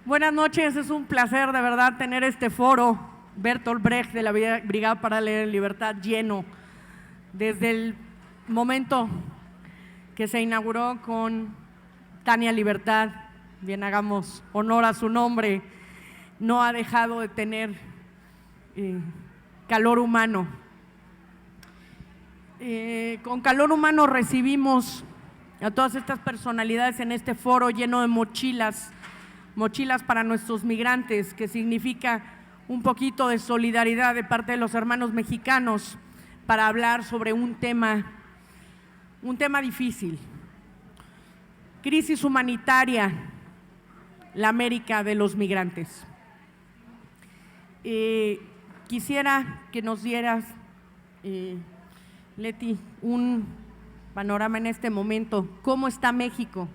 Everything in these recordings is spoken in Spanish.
Buenas noches, es un placer de verdad tener este foro Bertolt Brecht de la Brigada Paralela en Libertad lleno. Desde el momento que se inauguró con Tania Libertad, bien hagamos honor a su nombre, no ha dejado de tener calor humano. Con calor humano recibimos a todas estas personalidades en este foro lleno de mochilas para nuestros migrantes, que significa un poquito de solidaridad de parte de los hermanos mexicanos para hablar sobre un tema difícil. Crisis humanitaria, la América de los migrantes. Quisiera que nos dieras, Leti, un panorama en este momento. ¿Cómo está México?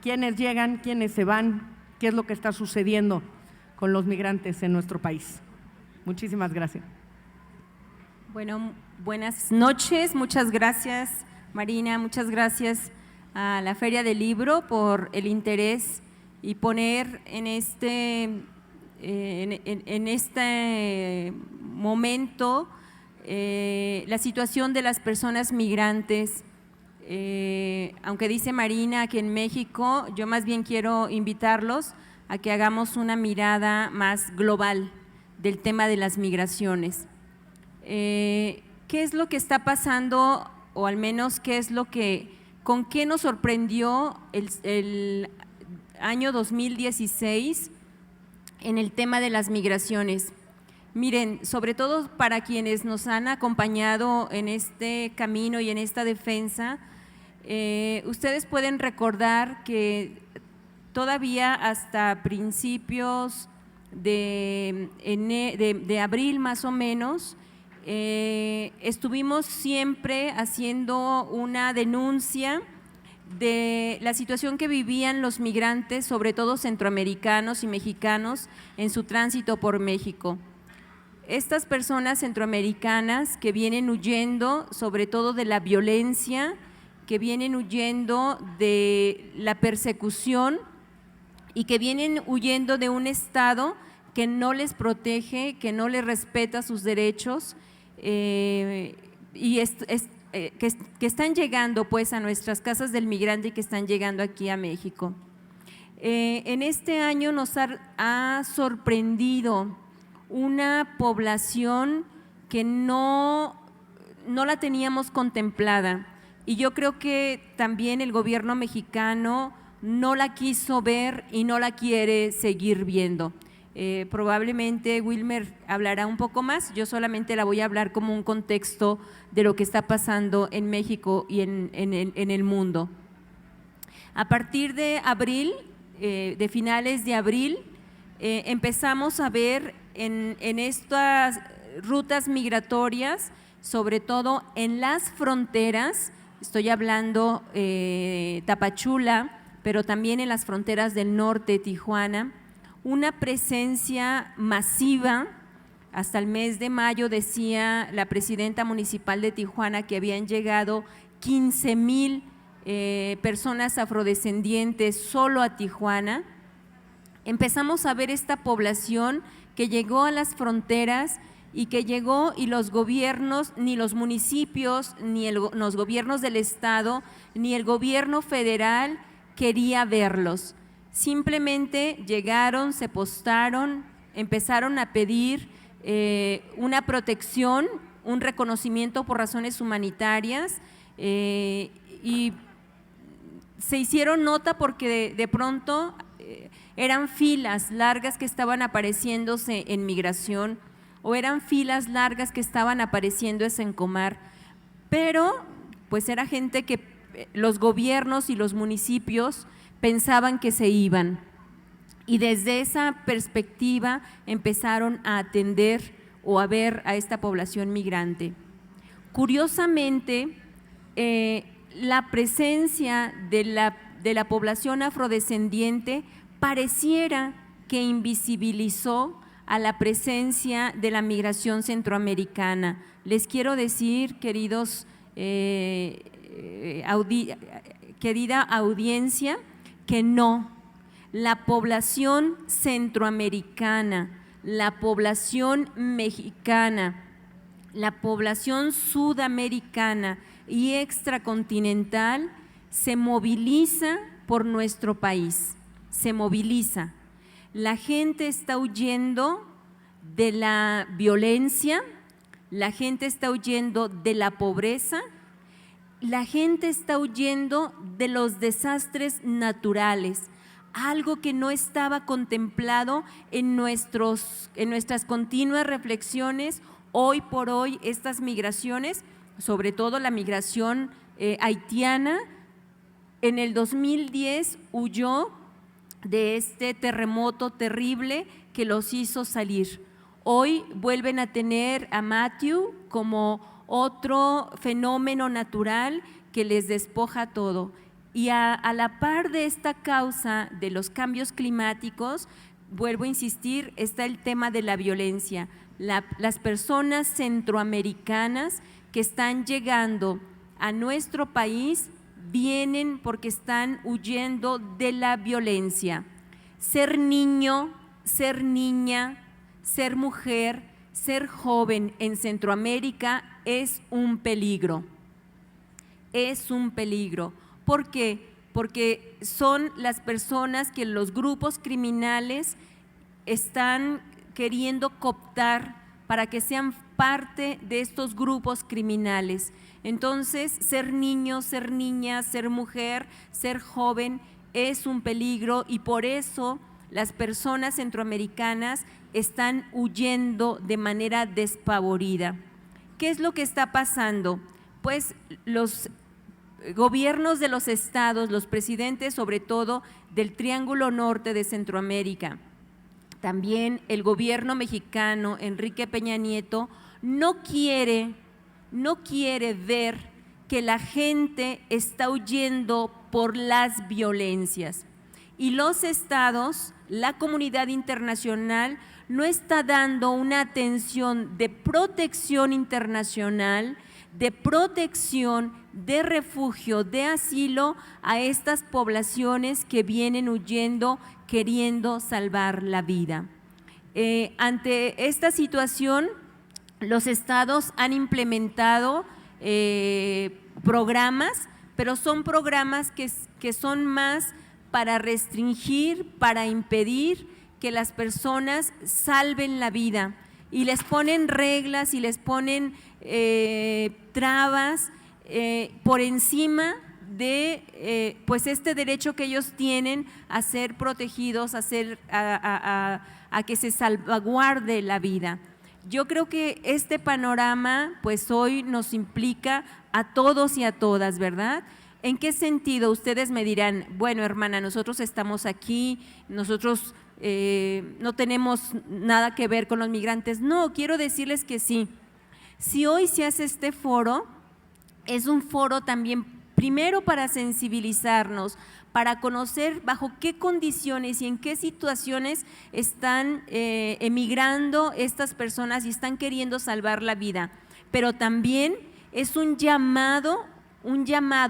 ¿Quiénes llegan? ¿Quiénes se van? ¿Qué es lo que está sucediendo con los migrantes en nuestro país? Muchísimas gracias. Bueno, buenas noches, muchas gracias Marina, muchas gracias a la Feria del Libro por el interés y poner en este momento la situación de las personas migrantes. Aunque dice Marina que en México, yo más bien quiero invitarlos a que hagamos una mirada más global del tema de las migraciones. ¿Qué es lo que está pasando, o al menos con qué nos sorprendió el año 2016 en el tema de las migraciones? Miren, sobre todo para quienes nos han acompañado en este camino y en esta defensa, ustedes pueden recordar que todavía hasta principios de abril más o menos, estuvimos siempre haciendo una denuncia de la situación que vivían los migrantes, sobre todo centroamericanos y mexicanos, en su tránsito por México. Estas personas centroamericanas que vienen huyendo sobre todo de la violencia, que vienen huyendo de la persecución y que vienen huyendo de un Estado que no les protege, que no les respeta sus derechos que están llegando pues a nuestras casas del migrante y que están llegando aquí a México. En este año nos ha sorprendido una población que no la teníamos contemplada, y yo creo que también el gobierno mexicano no la quiso ver y no la quiere seguir viendo. Probablemente Wilmer hablará un poco más, yo solamente la voy a hablar como un contexto de lo que está pasando en México y en el mundo. A partir de abril, de finales de abril, empezamos a ver en estas rutas migratorias, sobre todo en las fronteras, estoy hablando Tapachula, pero también en las fronteras del norte, Tijuana, una presencia masiva. Hasta el mes de mayo decía la presidenta municipal de Tijuana que habían llegado 15,000 personas afrodescendientes solo a Tijuana. Empezamos a ver esta población que llegó a las fronteras y que llegó, y los gobiernos, ni los municipios, ni los gobiernos del estado, ni el gobierno federal quería verlos. Simplemente llegaron, se postaron, empezaron a pedir una protección, un reconocimiento por razones humanitarias, y se hicieron nota porque de pronto eran filas largas que estaban apareciéndose en migración, o eran filas largas que estaban apareciendo en Comar, pero pues era gente que los gobiernos y los municipios pensaban que se iban, y desde esa perspectiva empezaron a atender o a ver a esta población migrante. Curiosamente, la presencia de la población afrodescendiente pareciera que invisibilizó a la presencia de la migración centroamericana. Les quiero decir, querida audiencia, que no. la población centroamericana, la población mexicana, la población sudamericana y extracontinental se moviliza por nuestro país, se moviliza. La gente está huyendo de la violencia, la gente está huyendo de la pobreza, la gente está huyendo de los desastres naturales, algo que no estaba contemplado en nuestras continuas reflexiones. Hoy por hoy estas migraciones, sobre todo la migración haitiana, en el 2010 huyó de este terremoto terrible que los hizo salir. Hoy vuelven a tener a Matthew como otro fenómeno natural que les despoja todo. Y a la par de esta causa de los cambios climáticos, vuelvo a insistir, está el tema de la violencia. Las personas centroamericanas que están llegando a nuestro país vienen porque están huyendo de la violencia. Ser niño, ser niña, ser mujer, ser joven en Centroamérica es un peligro. Es un peligro. ¿Por qué? Porque son las personas que los grupos criminales están queriendo cooptar para que sean parte de estos grupos criminales. Entonces, ser niño, ser niña, ser mujer, ser joven es un peligro y por eso las personas centroamericanas están huyendo de manera despavorida. ¿Qué es lo que está pasando? Pues los gobiernos de los estados, los presidentes sobre todo del Triángulo Norte de Centroamérica, también el gobierno mexicano, Enrique Peña Nieto, no quiere ver que la gente está huyendo por las violencias. Y los estados, la comunidad internacional, no está dando una atención de protección internacional, de protección, de refugio, de asilo a estas poblaciones que vienen huyendo, queriendo salvar la vida. Ante esta situación, los estados han implementado programas, pero son programas que son más para restringir, para impedir que las personas salven la vida y les ponen reglas y les ponen trabas por encima de pues este derecho que ellos tienen a ser protegidos, a que se salvaguarde la vida. Yo creo que este panorama pues hoy nos implica a todos y a todas, ¿verdad? ¿En qué sentido? Ustedes me dirán, bueno, hermana, nosotros estamos aquí, nosotros no tenemos nada que ver con los migrantes. No, quiero decirles que sí. Si hoy se hace este foro, es un foro también primero para sensibilizarnos, para conocer bajo qué condiciones y en qué situaciones están emigrando estas personas y están queriendo salvar la vida, pero también es un llamado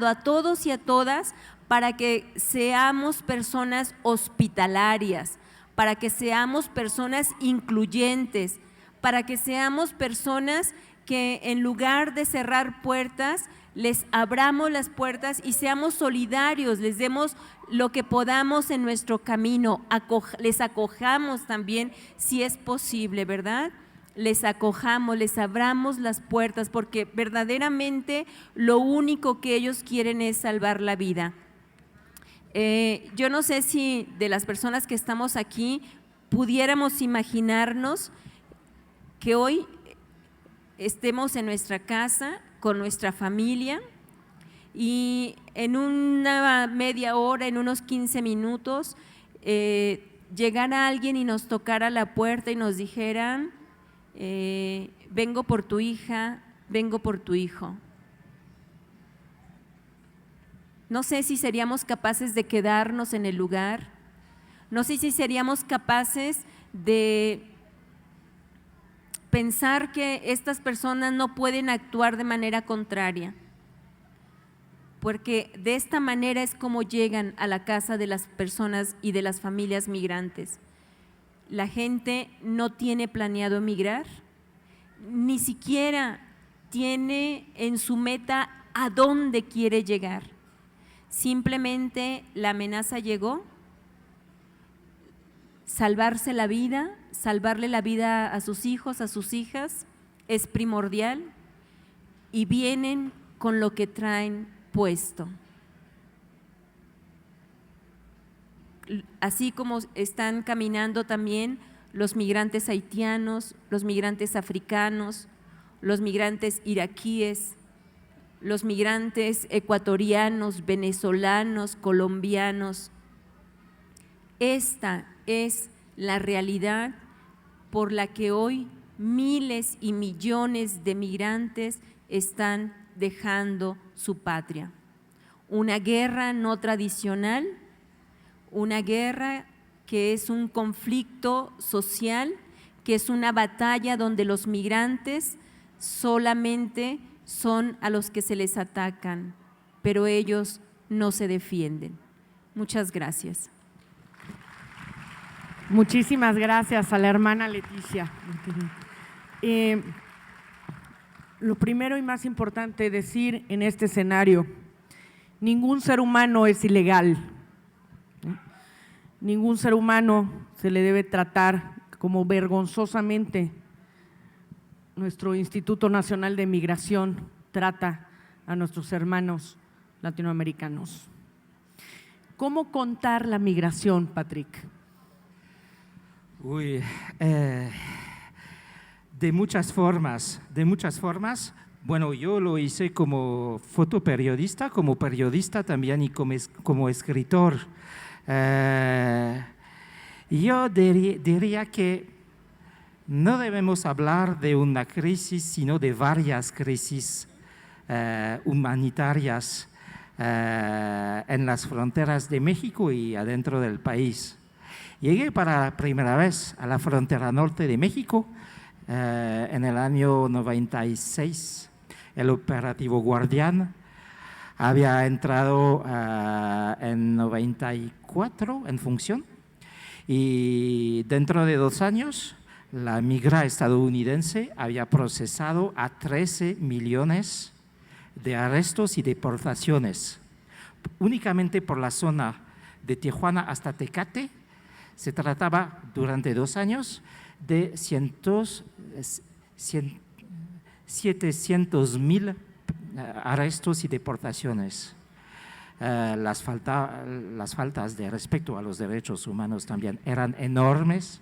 a todos y a todas para que seamos personas hospitalarias, para que seamos personas incluyentes, para que seamos personas que en lugar de cerrar puertas, les abramos las puertas y seamos solidarios, les demos lo que podamos en nuestro camino, les acojamos también si es posible, ¿verdad? Les acojamos, les abramos las puertas porque verdaderamente lo único que ellos quieren es salvar la vida. Yo no sé si de las personas que estamos aquí pudiéramos imaginarnos que hoy estemos en nuestra casa con nuestra familia y en una media hora, en unos 15 minutos, llegara alguien y nos tocara la puerta y nos dijeran, vengo por tu hija, vengo por tu hijo. No sé si seríamos capaces de quedarnos en el lugar, no sé si seríamos capaces de pensar que estas personas no pueden actuar de manera contraria. porque de esta manera es como llegan a la casa de las personas y de las familias migrantes. La gente no tiene planeado emigrar, ni siquiera tiene en su meta a dónde quiere llegar. Simplemente la amenaza llegó, salvarse la vida, salvarle la vida a sus hijos, a sus hijas, es primordial y vienen con lo que traen puesto. Así como están caminando también los migrantes haitianos, los migrantes africanos, los migrantes iraquíes, los migrantes ecuatorianos, venezolanos, colombianos. Esta es la realidad por la que hoy miles y millones de migrantes están dejando su patria. Una guerra no tradicional, una guerra que es un conflicto social, que es una batalla donde los migrantes solamente son a los que se les atacan, pero ellos no se defienden. Muchas gracias. Muchísimas gracias a la hermana Leticia. Lo primero y más importante decir en este escenario, ningún ser humano es ilegal. Ningún ser humano se le debe tratar como vergonzosamente nuestro Instituto Nacional de Migración trata a nuestros hermanos latinoamericanos. ¿Cómo contar la migración, Patrick? De muchas formas. Bueno, yo lo hice como fotoperiodista, como periodista también y como escritor. Yo diría que no debemos hablar de una crisis, sino de varias crisis humanitarias en las fronteras de México y adentro del país. Llegué para la primera vez a la frontera norte de México en el año 96, el operativo Guardián. Había entrado en 94 en función y dentro de 2 años la migra estadounidense había procesado a 13 millones de arrestos y deportaciones. Únicamente por la zona de Tijuana hasta Tecate se trataba durante 2 años de 700,000 arrestos y deportaciones. Las faltas de respeto a los derechos humanos también eran enormes.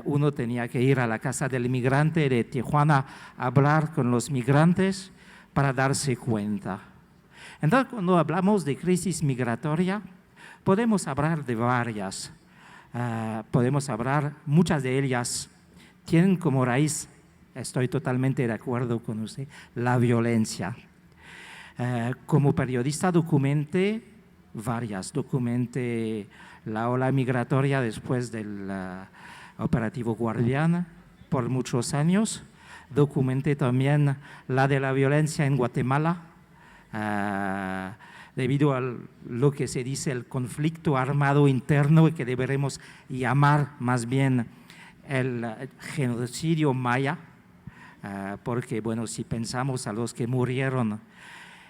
Uno tenía que ir a la casa del migrante de Tijuana a hablar con los migrantes para darse cuenta. Entonces, cuando hablamos de crisis migratoria, podemos hablar de varias. Podemos hablar, muchas de ellas tienen como raíz, estoy totalmente de acuerdo con usted, la violencia. Como periodista documenté la ola migratoria después del operativo Guardián por muchos años. Documenté también la de la violencia en Guatemala, debido a lo que se dice el conflicto armado interno y que deberemos llamar más bien el genocidio maya, porque bueno, si pensamos a los que murieron,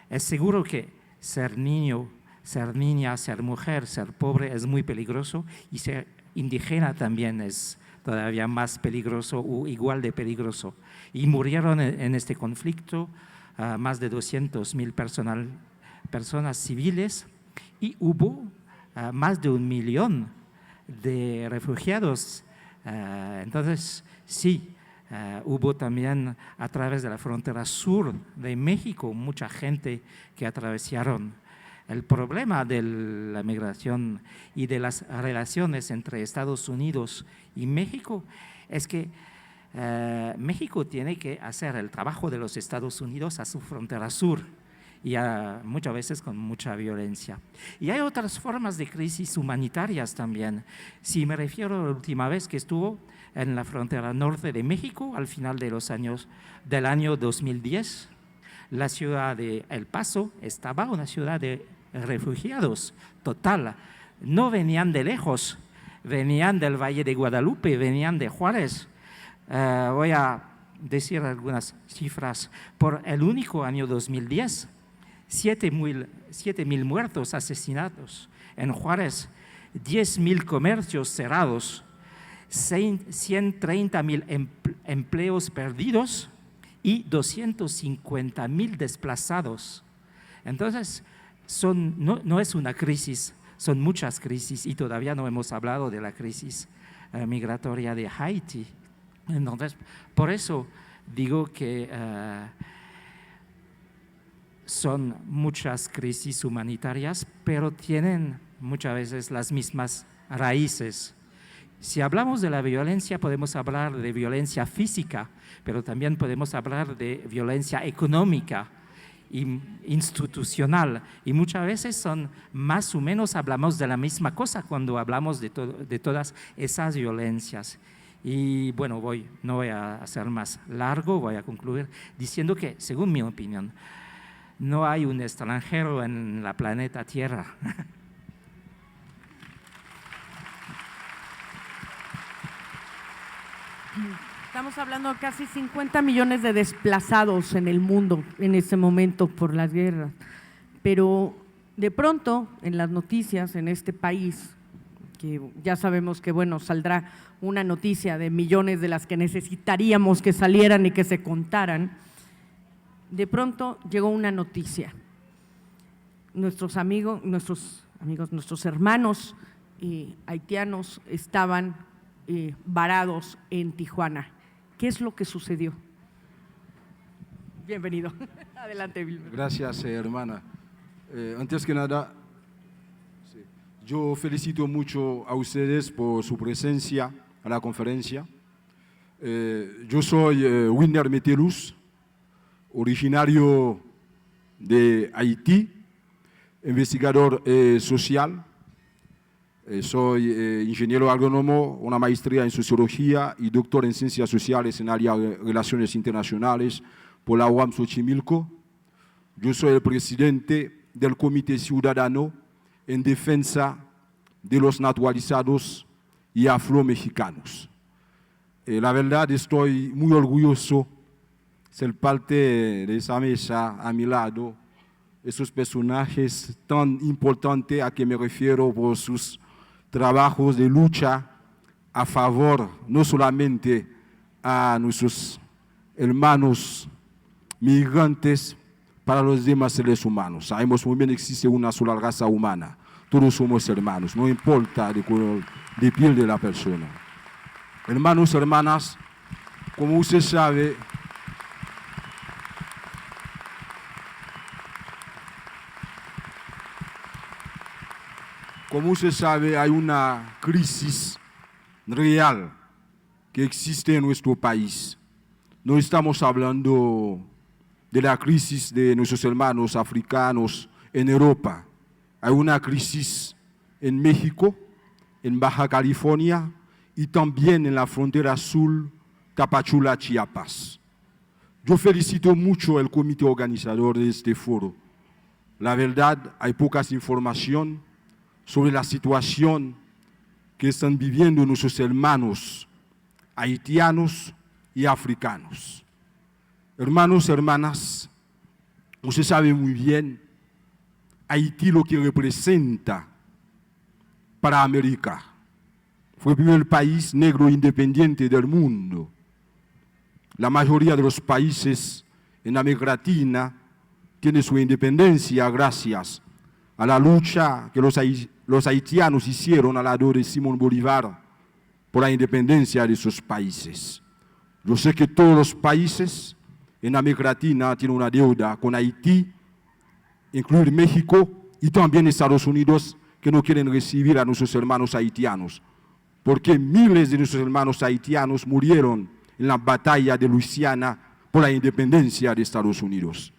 es seguro que ser niño, ser niña, ser mujer, ser pobre es muy peligroso y ser indígena también es todavía más peligroso o igual de peligroso. Y murieron en este conflicto más de 200,000 personas civiles y hubo más de 1 millón de refugiados. Entonces, sí, hubo también a través de la frontera sur de México mucha gente que atravesaron. El problema de la migración y de las relaciones entre Estados Unidos y México es que México tiene que hacer el trabajo de los Estados Unidos a su frontera sur y muchas veces con mucha violencia. Y hay otras formas de crisis humanitarias también. Si me refiero a la última vez que estuvo en la frontera norte de México, al final de del año 2010, La ciudad de El Paso estaba una ciudad de refugiados total. No venían de lejos, venían del Valle de Guadalupe, venían de Juárez. Voy a decir algunas cifras. Por el único año 2010, 7,000 muertos, asesinatos en Juárez, 10,000 comercios cerrados, 130,000 empleos perdidos y 250,000 desplazados. Entonces, no es una crisis, son muchas crisis y todavía no hemos hablado de la crisis migratoria de Haití. Entonces, por eso digo que son muchas crisis humanitarias, pero tienen muchas veces las mismas raíces. Si hablamos de la violencia, podemos hablar de violencia física, pero también podemos hablar de violencia económica e institucional. Y muchas veces son más o menos, hablamos de la misma cosa cuando hablamos de todas esas violencias. Y bueno, no voy a hacer más largo, voy a concluir diciendo que, según mi opinión, no hay un extranjero en la planeta Tierra. Estamos hablando de casi 50 millones de desplazados en el mundo en este momento por las guerras. Pero de pronto, en las noticias en este país, que ya sabemos que, bueno, saldrá una noticia de millones de las que necesitaríamos que salieran y que se contaran, de pronto llegó una noticia. Nuestros hermanos haitianos estaban varados en Tijuana. ¿Qué es lo que sucedió? Bienvenido. Adelante, Wilmer. Gracias, hermana. Antes que nada, yo felicito mucho a ustedes por su presencia a la conferencia. Yo soy Wilner Metelus, originario de Haití, investigador social. Soy ingeniero agrónomo, una maestría en sociología y doctor en ciencias sociales en área de relaciones internacionales por la UAM Xochimilco. Yo soy el presidente del Comité Ciudadano en defensa de los naturalizados y afro-mexicanos. La verdad, estoy muy orgulloso de ser parte de esa mesa a mi lado, esos personajes tan importantes a que me refiero por sus trabajos de lucha a favor no solamente a nuestros hermanos migrantes, para los demás seres humanos. Sabemos muy bien que existe una sola raza humana, todos somos hermanos, no importa el color de piel de la persona. Hermanos, hermanas, como usted sabe, hay una crisis real que existe en nuestro país. No estamos hablando de la crisis de nuestros hermanos africanos en Europa. Hay una crisis en México, en Baja California y también en la frontera sur, Tapachula, Chiapas. Yo felicito mucho al comité organizador de este foro. La verdad, hay pocas información sobre la situación que están viviendo nuestros hermanos haitianos y africanos. Hermanos, hermanas, usted sabe muy bien Haití lo que representa para América. Fue el primer país negro independiente del mundo. La mayoría de los países en América Latina tienen su independencia gracias a la lucha que los haitianos hicieron al lado de Simón Bolívar por la independencia de esos países. Yo sé que todos los países en América Latina tienen una deuda con Haití, incluir México y también Estados Unidos, que no quieren recibir a nuestros hermanos haitianos, porque miles de nuestros hermanos haitianos murieron en la batalla de Luisiana por la independencia de Estados Unidos.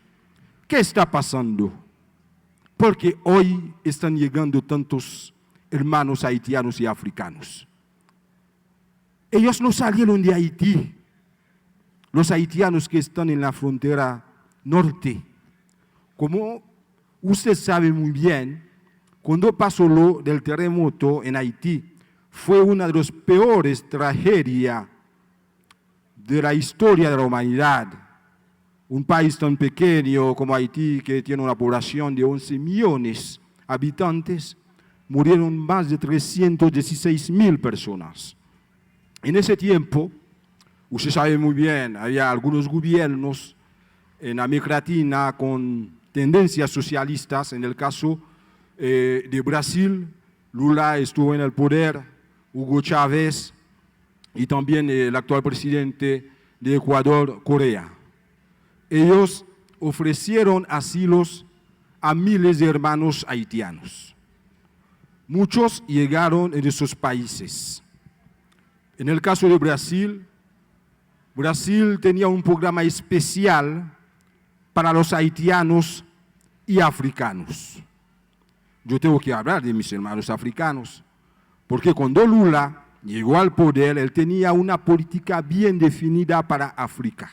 ¿Qué está pasando? Porque hoy están llegando tantos hermanos haitianos y africanos. Ellos no salieron de Haití. Los haitianos que están en la frontera norte como usted sabe muy bien, cuando pasó lo del terremoto en Haití, fue una de las peores tragedias de la historia de la humanidad. Un país tan pequeño como Haití, que tiene una población de 11 millones de habitantes, murieron más de 316.000 personas. En ese tiempo, usted sabe muy bien, había algunos gobiernos en América Latina con tendencias socialistas. En el caso de Brasil, Lula estuvo en el poder, Hugo Chávez y también el actual presidente de Ecuador, Correa. Ellos ofrecieron asilos a miles de hermanos haitianos. Muchos llegaron de esos países. En el caso de Brasil, Brasil tenía un programa especial para los haitianos y africanos. Yo tengo que hablar de mis hermanos africanos, porque cuando Lula llegó al poder, él tenía una política bien definida para África.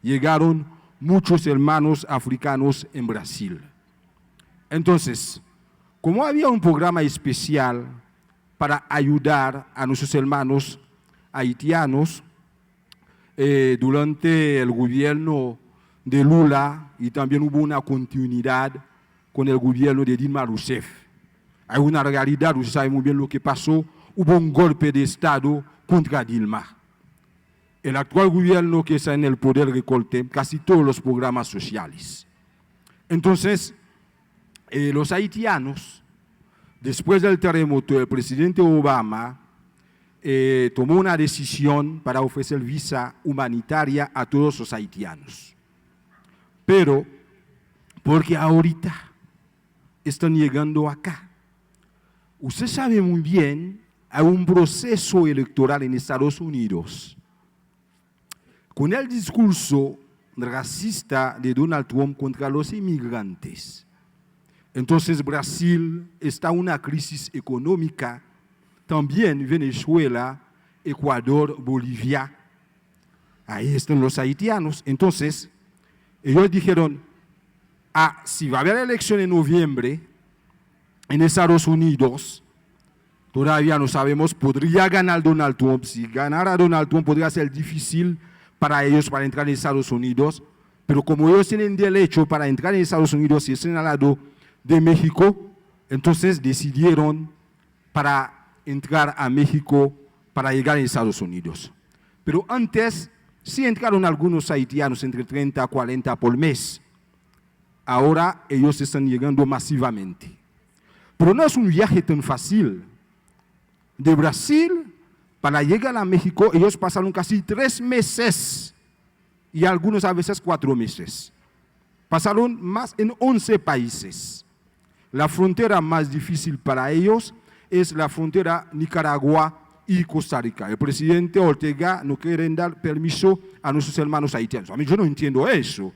Llegaron muchos hermanos africanos en Brasil. Entonces, como había un programa especial para ayudar a nuestros hermanos haitianos, durante el gobierno de Lula, y también hubo una continuidad con el gobierno de Dilma Rousseff. Hay una realidad, usted sabe muy bien lo que pasó, hubo un golpe de Estado contra Dilma. El actual gobierno que está en el poder recortó casi todos los programas sociales. Entonces, los haitianos, después del terremoto, el presidente Obama tomó una decisión para ofrecer visa humanitaria a todos los haitianos. Pero, porque ahorita están llegando acá. Usted sabe muy bien, hay un proceso electoral en Estados Unidos. Con el discurso racista de Donald Trump contra los inmigrantes. Entonces Brasil está en una crisis económica, también Venezuela, Ecuador, Bolivia. Ahí están los haitianos. Entonces, ellos dijeron, si va a haber elección en noviembre en Estados Unidos, todavía no sabemos, podría ganar Donald Trump. Si ganara Donald Trump, podría ser difícil para ellos para entrar en Estados Unidos, pero como ellos tienen derecho para entrar en Estados Unidos y están al lado de México, entonces decidieron para entrar a México para llegar a Estados Unidos. Pero antes sí entraron algunos haitianos, entre 30 a 40 por mes. Ahora ellos están llegando masivamente. Pero no es un viaje tan fácil. De Brasil para llegar a México, ellos pasaron casi 3 meses y algunos a veces 4 meses. Pasaron más en 11 países. La frontera más difícil para ellos es la frontera Nicaragua y Costa Rica. El presidente Ortega no quiere dar permiso a nuestros hermanos haitianos. A mí yo no entiendo eso.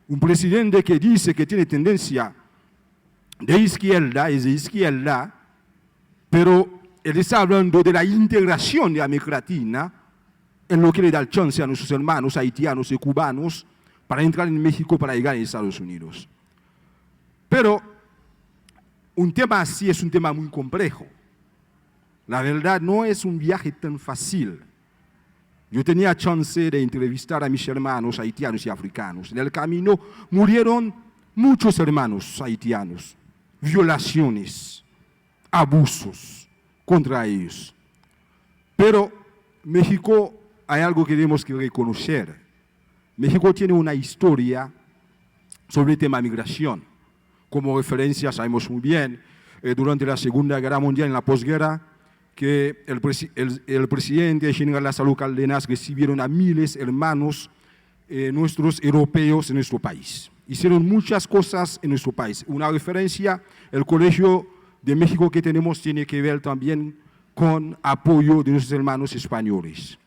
Un presidente que dice que tiene tendencia de izquierda, es de izquierda, pero él está hablando de la integración de América Latina, él no quiere dar chance a nuestros hermanos haitianos y cubanos para entrar en México para llegar a Estados Unidos. Pero un tema así es un tema muy complejo. La verdad no es un viaje tan fácil. Yo tenía chance de entrevistar a mis hermanos haitianos y africanos. En el camino murieron muchos hermanos haitianos, violaciones, abusos contra ellos. Pero México, hay algo que tenemos que reconocer. México tiene una historia sobre el tema de migración. Como referencia, sabemos muy bien, durante la Segunda Guerra Mundial, en la posguerra, que el presidente general Lázaro Cárdenas recibieron a miles de hermanos nuestros europeos en nuestro país. Hicieron muchas cosas en nuestro país. Una referencia, el Colegio de México que tenemos tiene que ver también con apoyo de nuestros hermanos españoles.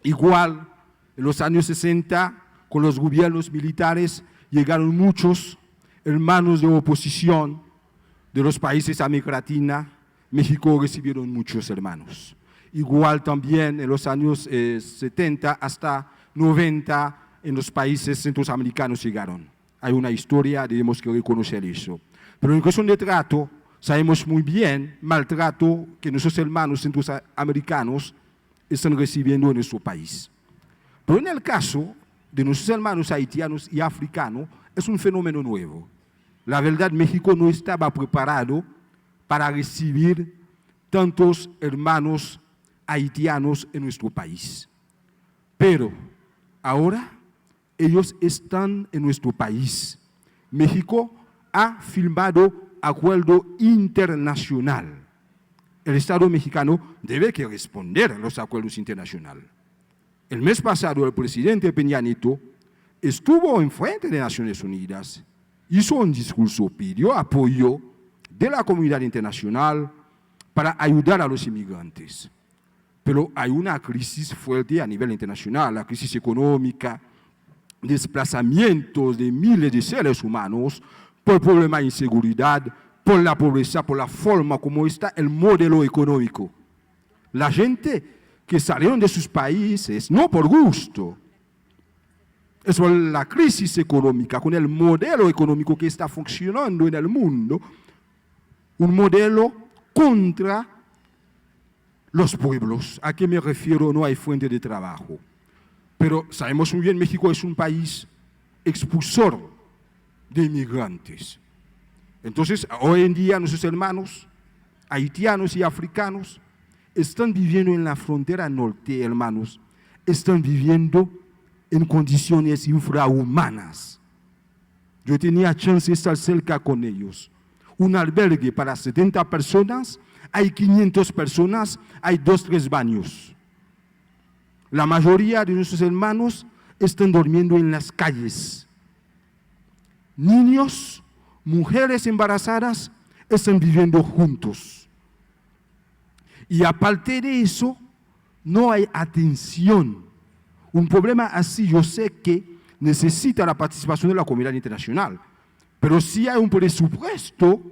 Igual, en los años 60, con los gobiernos militares, llegaron muchos hermanos de oposición de los países de América Latina. México recibieron muchos hermanos. Igual también en los años 70 hasta 90 en los países centroamericanos llegaron. hay una historia, tenemos que reconocer eso. Pero en cuestión de trato, sabemos muy bien maltrato que nuestros hermanos centroamericanos están recibiendo en nuestro país. Pero en el caso de nuestros hermanos haitianos y africanos, es un fenómeno nuevo. La verdad, México no estaba preparado para recibir tantos hermanos haitianos en nuestro país. Pero ahora ellos están en nuestro país. México ha firmado acuerdo internacional. El Estado mexicano debe que responder a los acuerdos internacionales. El mes pasado el presidente Peña Nieto estuvo en frente de Naciones Unidas, hizo un discurso, pidió apoyo de la comunidad internacional para ayudar a los inmigrantes. Pero hay una crisis fuerte a nivel internacional, la crisis económica, desplazamientos de miles de seres humanos por problemas de inseguridad, por la pobreza, por la forma como está el modelo económico. La gente que salieron de sus países, no por gusto, es por la crisis económica, con el modelo económico que está funcionando en el mundo, un modelo contra los pueblos. ¿A qué me refiero? No hay fuente de trabajo. Pero sabemos muy bien, México es un país expulsor de inmigrantes. Entonces, hoy en día nuestros hermanos haitianos y africanos están viviendo en la frontera norte, hermanos, están viviendo en condiciones infrahumanas. Yo tenía chance de estar cerca con ellos. Un albergue para 70 personas, hay 500 personas, hay 2 o 3 baños. La mayoría de nuestros hermanos están durmiendo en las calles. Niños, mujeres embarazadas están viviendo juntos. Y aparte de eso, no hay atención. Un problema así, yo sé que necesita la participación de la comunidad internacional, pero sí hay un presupuesto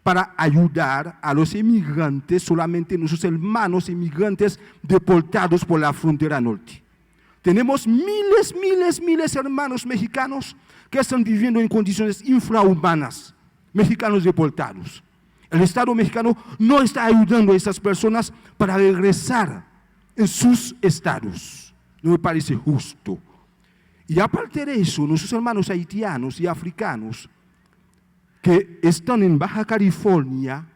para ayudar a los inmigrantes, solamente nuestros hermanos inmigrantes deportados por la frontera norte. Tenemos miles de hermanos mexicanos que están viviendo en condiciones infrahumanas, mexicanos deportados. El Estado mexicano no está ayudando a esas personas para regresar en sus estados. No me parece justo. Y aparte de eso, nuestros hermanos haitianos y africanos que están en Baja California,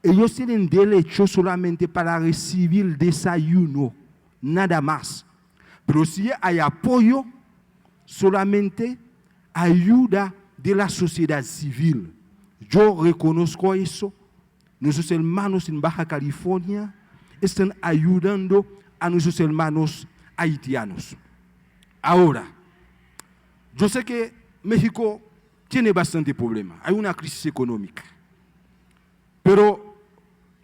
ellos tienen derecho solamente para recibir desayuno, nada más. Pero si hay apoyo, solamente ayuda de la sociedad civil. Yo reconozco eso. Nuestros hermanos en Baja California están ayudando a nuestros hermanos haitianos. Ahora, yo sé que México tiene bastante problema, hay una crisis económica, pero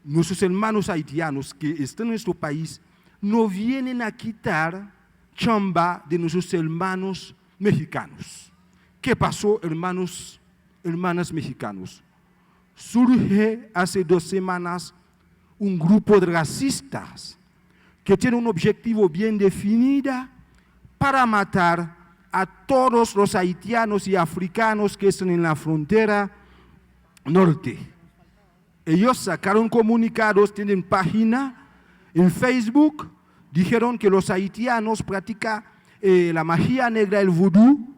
nuestros hermanos haitianos que están en nuestro país no vienen a quitar chamba de nuestros hermanos mexicanos. ¿Qué pasó, hermanas mexicanos? Surge hace 2 semanas un grupo de racistas que tiene un objetivo bien definido para matar a todos los haitianos y africanos que están en la frontera norte. Ellos sacaron comunicados, tienen página en Facebook, dijeron que los haitianos practican la magia negra, el vudú,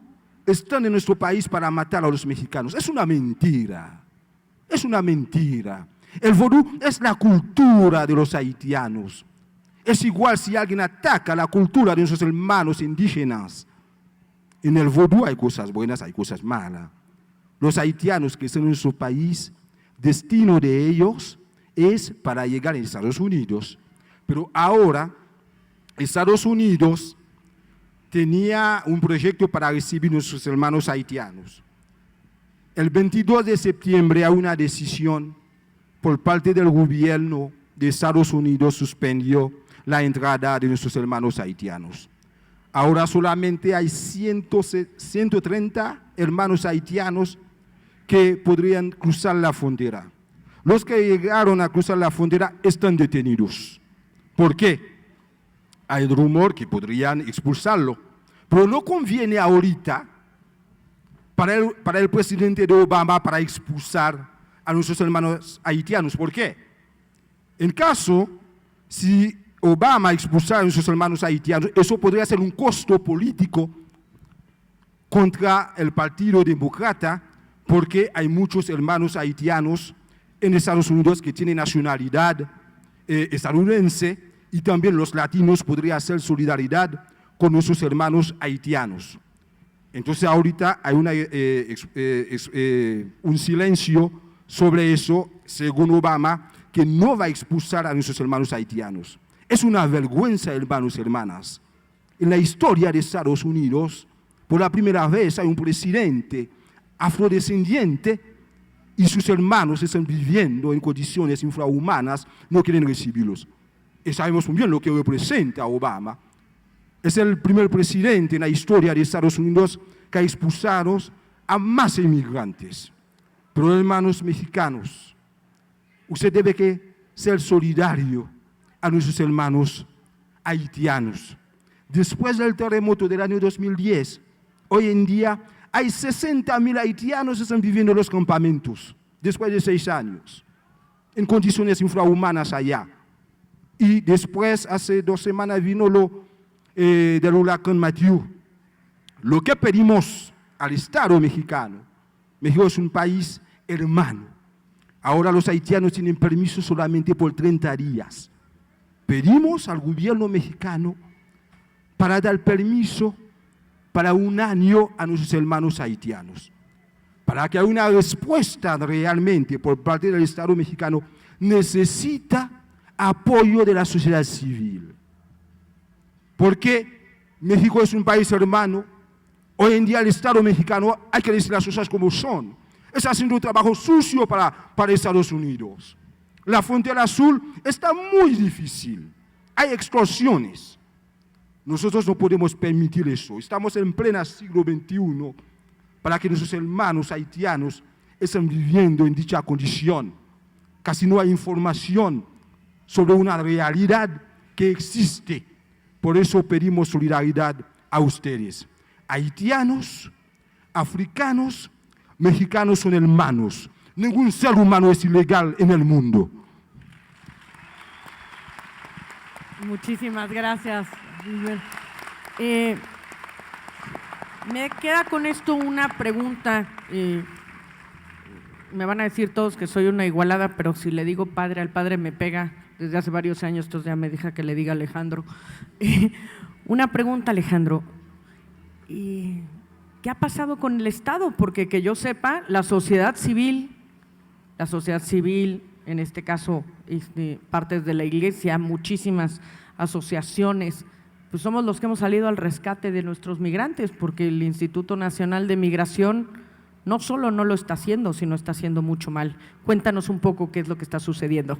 están en nuestro país para matar a los mexicanos. Es una mentira, es una mentira. El vudú es la cultura de los haitianos. Es igual si alguien ataca la cultura de nuestros hermanos indígenas. En el vudú hay cosas buenas, hay cosas malas. Los haitianos que están en nuestro país, destino de ellos es para llegar a Estados Unidos. Pero ahora, Estados Unidos tenía un proyecto para recibir a nuestros hermanos haitianos. El 22 de septiembre hay una decisión por parte del gobierno de Estados Unidos, suspendió la entrada de nuestros hermanos haitianos. Ahora solamente hay 130 hermanos haitianos que podrían cruzar la frontera. Los que llegaron a cruzar la frontera están detenidos. ¿Por qué? Hay rumor que podrían expulsarlo, pero no conviene ahorita para el presidente de Obama para expulsar a nuestros hermanos haitianos. ¿Por qué? En caso, si Obama expulsara a nuestros hermanos haitianos, eso podría ser un costo político contra el Partido Demócrata, porque hay muchos hermanos haitianos en Estados Unidos que tienen nacionalidad estadounidense, y también los latinos podrían hacer solidaridad con nuestros hermanos haitianos. Entonces ahorita hay un silencio sobre eso, según Obama, que no va a expulsar a nuestros hermanos haitianos. Es una vergüenza, hermanos y hermanas. En la historia de Estados Unidos, por la primera vez hay un presidente afrodescendiente y sus hermanos están viviendo en condiciones infrahumanas, no quieren recibirlos. Y sabemos muy bien lo que representa Obama. Es el primer presidente en la historia de Estados Unidos que ha expulsado a más inmigrantes. Pero hermanos mexicanos, usted debe que ser solidario a nuestros hermanos haitianos. Después del terremoto del año 2010, hoy en día hay 60,000 haitianos que están viviendo en los campamentos, después de 6 años, en condiciones infrahumanas allá. Y después, hace 2 semanas, vino del huracán Matthew. Lo que pedimos al Estado mexicano, México es un país hermano. Ahora los haitianos tienen permiso solamente por 30 días. Pedimos al gobierno mexicano para dar permiso para 1 año a nuestros hermanos haitianos. Para que haya una respuesta realmente por parte del Estado mexicano, necesita apoyo de la sociedad civil. Porque México es un país hermano. Hoy en día el Estado mexicano, hay que decir las cosas como son, está haciendo un trabajo sucio para Estados Unidos. La frontera sur está muy difícil. Hay extorsiones. Nosotros no podemos permitir eso. Estamos en pleno siglo XXI para que nuestros hermanos haitianos estén viviendo en dicha condición. Casi no hay información sobre una realidad que existe. Por eso pedimos solidaridad a ustedes. Haitianos, africanos, mexicanos son hermanos. Ningún ser humano es ilegal en el mundo. Muchísimas gracias. Me queda con esto una pregunta. Me van a decir todos que soy una igualada, pero si le digo padre, al padre me pega desde hace varios años, entonces ya me deja que le diga Alejandro. Una pregunta, Alejandro. ¿Qué ha pasado con el Estado? Porque que yo sepa, la sociedad civil, en este caso partes de la iglesia, muchísimas asociaciones, pues somos los que hemos salido al rescate de nuestros migrantes, porque el Instituto Nacional de Migración no solo no lo está haciendo, sino está haciendo mucho mal. Cuéntanos un poco qué es lo que está sucediendo.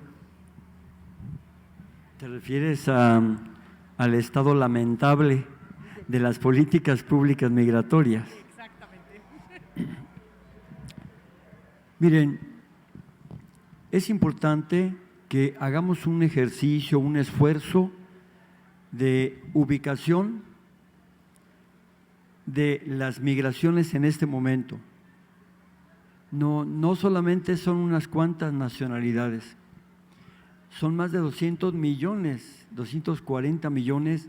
¿Te refieres al estado lamentable de las políticas públicas migratorias? Exactamente. Miren, es importante que hagamos un ejercicio, un esfuerzo de ubicación de las migraciones en este momento. No solamente son unas cuantas nacionalidades, son más de 200 millones, 240 millones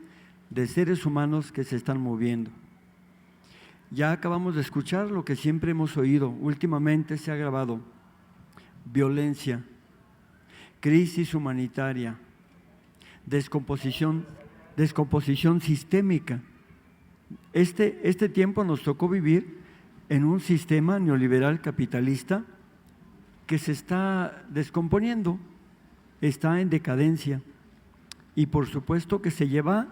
de seres humanos que se están moviendo. Ya acabamos de escuchar lo que siempre hemos oído, últimamente se ha agravado: violencia, crisis humanitaria, descomposición sistémica. Este tiempo nos tocó vivir en un sistema neoliberal capitalista que se está descomponiendo, está en decadencia, y por supuesto que se lleva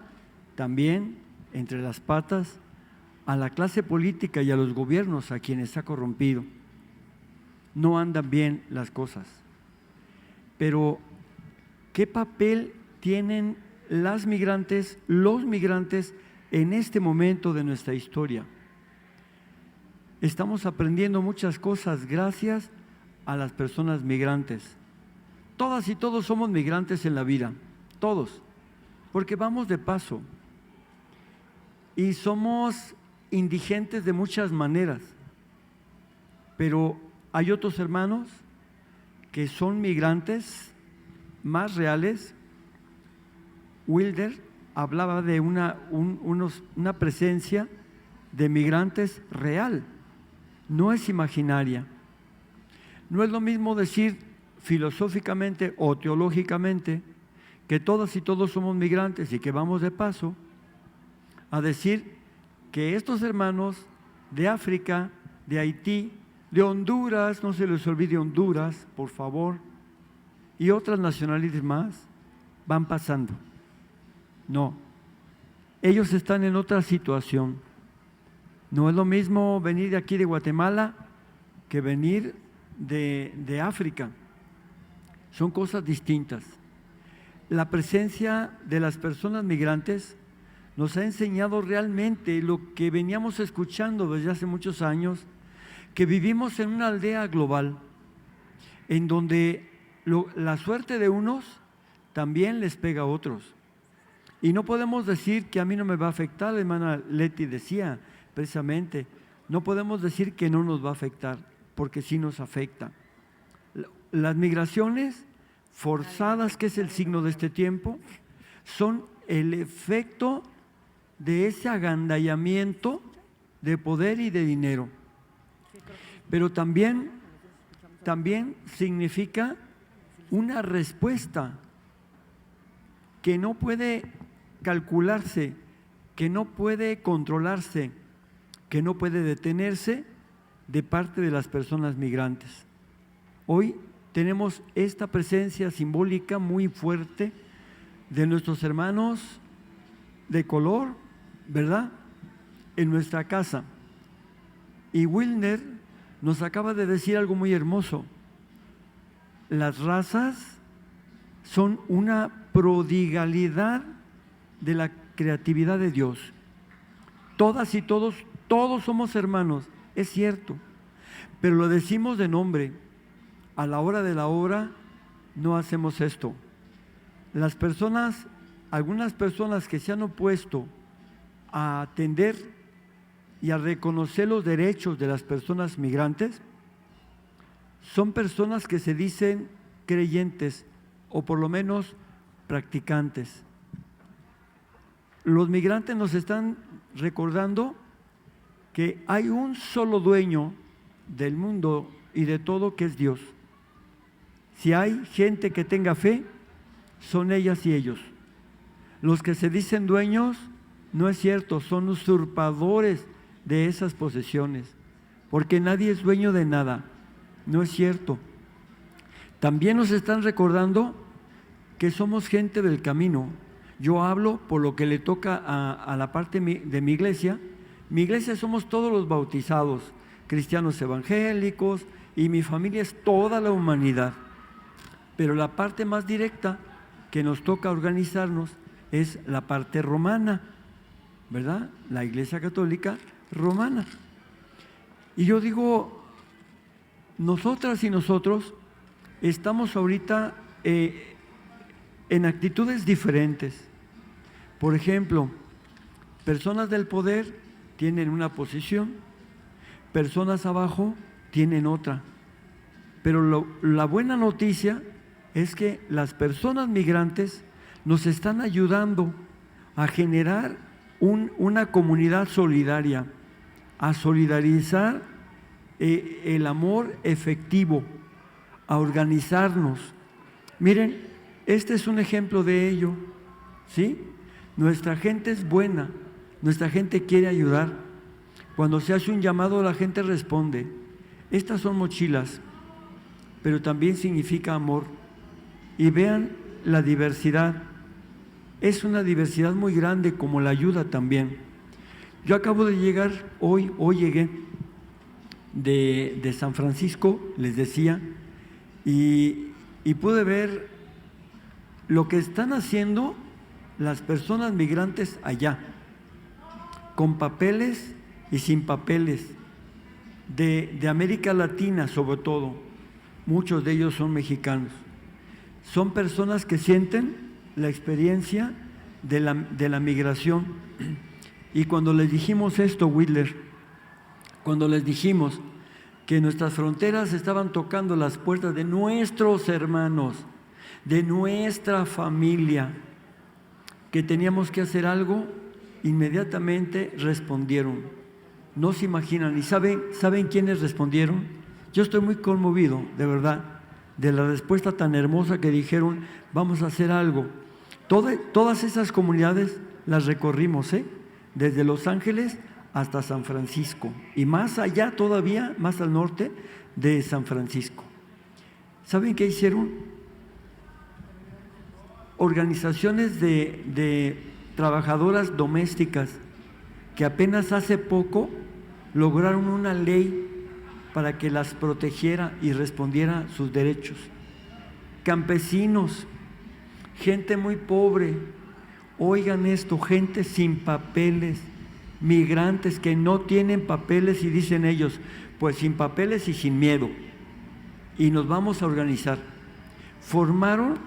también entre las patas a la clase política y a los gobiernos a quienes ha corrompido. No andan bien las cosas. Pero, ¿qué papel tienen las migrantes, los migrantes en este momento de nuestra historia? Estamos aprendiendo muchas cosas gracias a las personas migrantes. Todas y todos somos migrantes en la vida, todos, porque vamos de paso y somos indigentes de muchas maneras. pero hay otros hermanos que son migrantes más reales. Wilder hablaba de una presencia de migrantes real, no es imaginaria. No es lo mismo decir filosóficamente o teológicamente que todas y todos somos migrantes y que vamos de paso, a decir que estos hermanos de África, de Haití, de Honduras, no se les olvide Honduras, por favor, y otras nacionalidades más, van pasando. No, ellos están en otra situación. No es lo mismo venir de aquí de Guatemala que venir de África. Son cosas distintas. La presencia de las personas migrantes nos ha enseñado realmente lo que veníamos escuchando desde hace muchos años, que vivimos en una aldea global, en donde la suerte de unos también les pega a otros. Y no podemos decir que a mí no me va a afectar, la hermana Leti decía precisamente, no podemos decir que no nos va a afectar, porque sí nos afecta. Las migraciones forzadas, que es el signo de este tiempo, son el efecto de ese agandallamiento de poder y de dinero. Pero también significa una respuesta que no puede calcularse, que no puede controlarse, que no puede detenerse de parte de las personas migrantes. Hoy tenemos esta presencia simbólica muy fuerte de nuestros hermanos de color, ¿verdad?, en nuestra casa. Y Wilner nos acaba de decir algo muy hermoso. Las razas son una prodigalidad de la creatividad de Dios. Todas y todos somos hermanos, es cierto, pero lo decimos de nombre. A la hora de la obra no hacemos esto. Las personas, algunas personas que se han opuesto a atender y a reconocer los derechos de las personas migrantes, son personas que se dicen creyentes o por lo menos practicantes. Los migrantes nos están recordando que hay un solo dueño del mundo y de todo, que es Dios. Si hay gente que tenga fe, son ellas y ellos. Los que se dicen dueños, no es cierto, son usurpadores de esas posesiones, porque nadie es dueño de nada, no es cierto. También nos están recordando que somos gente del camino. Yo hablo por lo que le toca a la parte de mi iglesia. Mi iglesia somos todos los bautizados, cristianos evangélicos, y mi familia es toda la humanidad. Pero la parte más directa que nos toca organizarnos es la parte romana, ¿verdad? La Iglesia Católica Romana. Y yo digo, nosotras y nosotros estamos ahorita en actitudes diferentes. Por ejemplo, personas del poder tienen una posición, personas abajo tienen otra. Pero la buena noticia es que las personas migrantes nos están ayudando a generar una comunidad solidaria, a solidarizar el amor efectivo, a organizarnos. Miren, este es un ejemplo de ello, ¿sí? Nuestra gente es buena, nuestra gente quiere ayudar. Cuando se hace un llamado, la gente responde. Estas son mochilas, pero también significa amor. Y vean la diversidad. Es una diversidad muy grande, como la ayuda también. Yo acabo de llegar hoy llegué de San Francisco, les decía, y pude ver lo que están haciendo las personas migrantes allá, con papeles y sin papeles, de América Latina sobre todo. Muchos de ellos son mexicanos. Son personas que sienten la experiencia de la migración. Y cuando les dijimos esto, Whitler, cuando les dijimos que nuestras fronteras estaban tocando las puertas de nuestros hermanos, de nuestra familia, que teníamos que hacer algo, inmediatamente respondieron. No se imaginan. ¿Y saben quiénes respondieron? Yo estoy muy conmovido, de verdad, de la respuesta tan hermosa que dijeron, vamos a hacer algo. Todas esas comunidades las recorrimos, desde Los Ángeles hasta San Francisco y más allá todavía, más al norte de San Francisco. ¿Saben qué hicieron? Organizaciones de trabajadoras domésticas que apenas hace poco lograron una ley para que las protegiera y respondiera sus derechos. Campesinos, gente muy pobre, oigan esto, gente sin papeles, migrantes que no tienen papeles y dicen ellos, pues sin papeles y sin miedo, y nos vamos a organizar. Formaron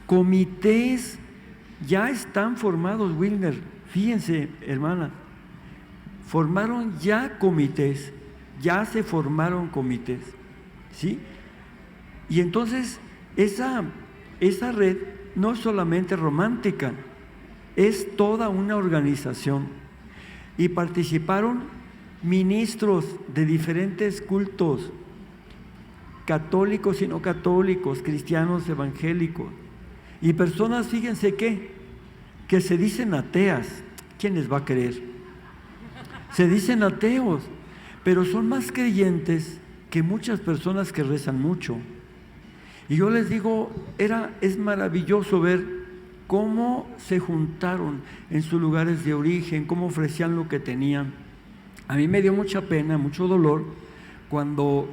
comités, ya están formados, Wilner, fíjense, hermana, formaron ya comités, ya se formaron comités, ¿sí? Y entonces esa red no es solamente romántica, es toda una organización. Y participaron ministros de diferentes cultos, católicos y no católicos, cristianos, evangélicos, y personas, fíjense que se dicen ateas. ¿Quién les va a creer? Se dicen ateos, pero son más creyentes que muchas personas que rezan mucho. Y yo les digo, es maravilloso ver cómo se juntaron en sus lugares de origen, cómo ofrecían lo que tenían. A mí me dio mucha pena, mucho dolor, cuando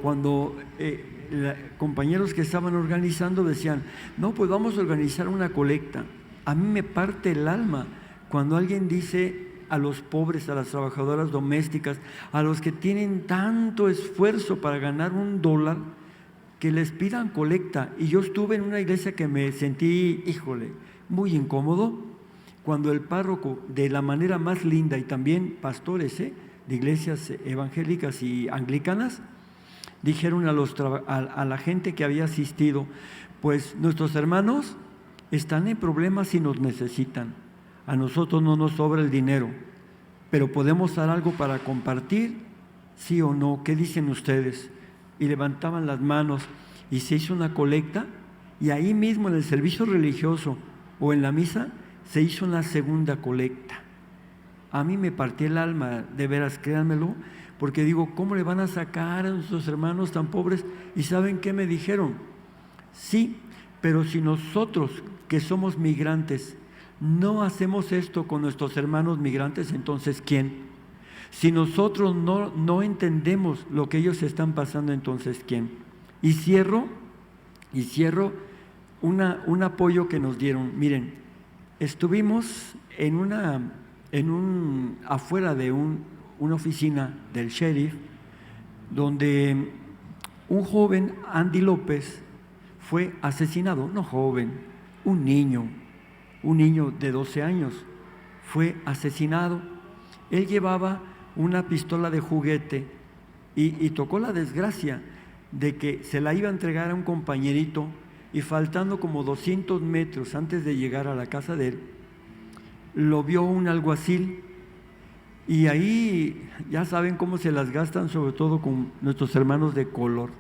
compañeros que estaban organizando decían, no, pues vamos a organizar una colecta. A mí me parte el alma cuando alguien dice a los pobres, a las trabajadoras domésticas, a los que tienen tanto esfuerzo para ganar $1, que les pidan colecta. Y yo estuve en una iglesia que me sentí, híjole, muy incómodo, cuando el párroco, de la manera más linda, y también pastores de iglesias evangélicas y anglicanas, dijeron a la gente que había asistido, pues nuestros hermanos están en problemas y nos necesitan. A nosotros no nos sobra el dinero, pero podemos dar algo para compartir, sí o no. ¿Qué dicen ustedes? Y levantaban las manos y se hizo una colecta, y ahí mismo en el servicio religioso o en la misa se hizo una segunda colecta. A mí me partió el alma, de veras, créanmelo, porque digo, ¿cómo le van a sacar a nuestros hermanos tan pobres? ¿Y saben qué me dijeron? Sí, pero si nosotros que somos migrantes no hacemos esto con nuestros hermanos migrantes, entonces ¿quién? Si nosotros no entendemos lo que ellos están pasando, entonces ¿quién? Y cierro un apoyo que nos dieron. Miren, estuvimos afuera de una oficina del sheriff, donde un joven, Andy López, fue asesinado. No joven, un niño de 12 años fue asesinado. Él llevaba una pistola de juguete y tocó la desgracia de que se la iba a entregar a un compañerito, y faltando como 200 metros antes de llegar a la casa de él, lo vio un alguacil. Y ahí ya saben cómo se las gastan, sobre todo con nuestros hermanos de color.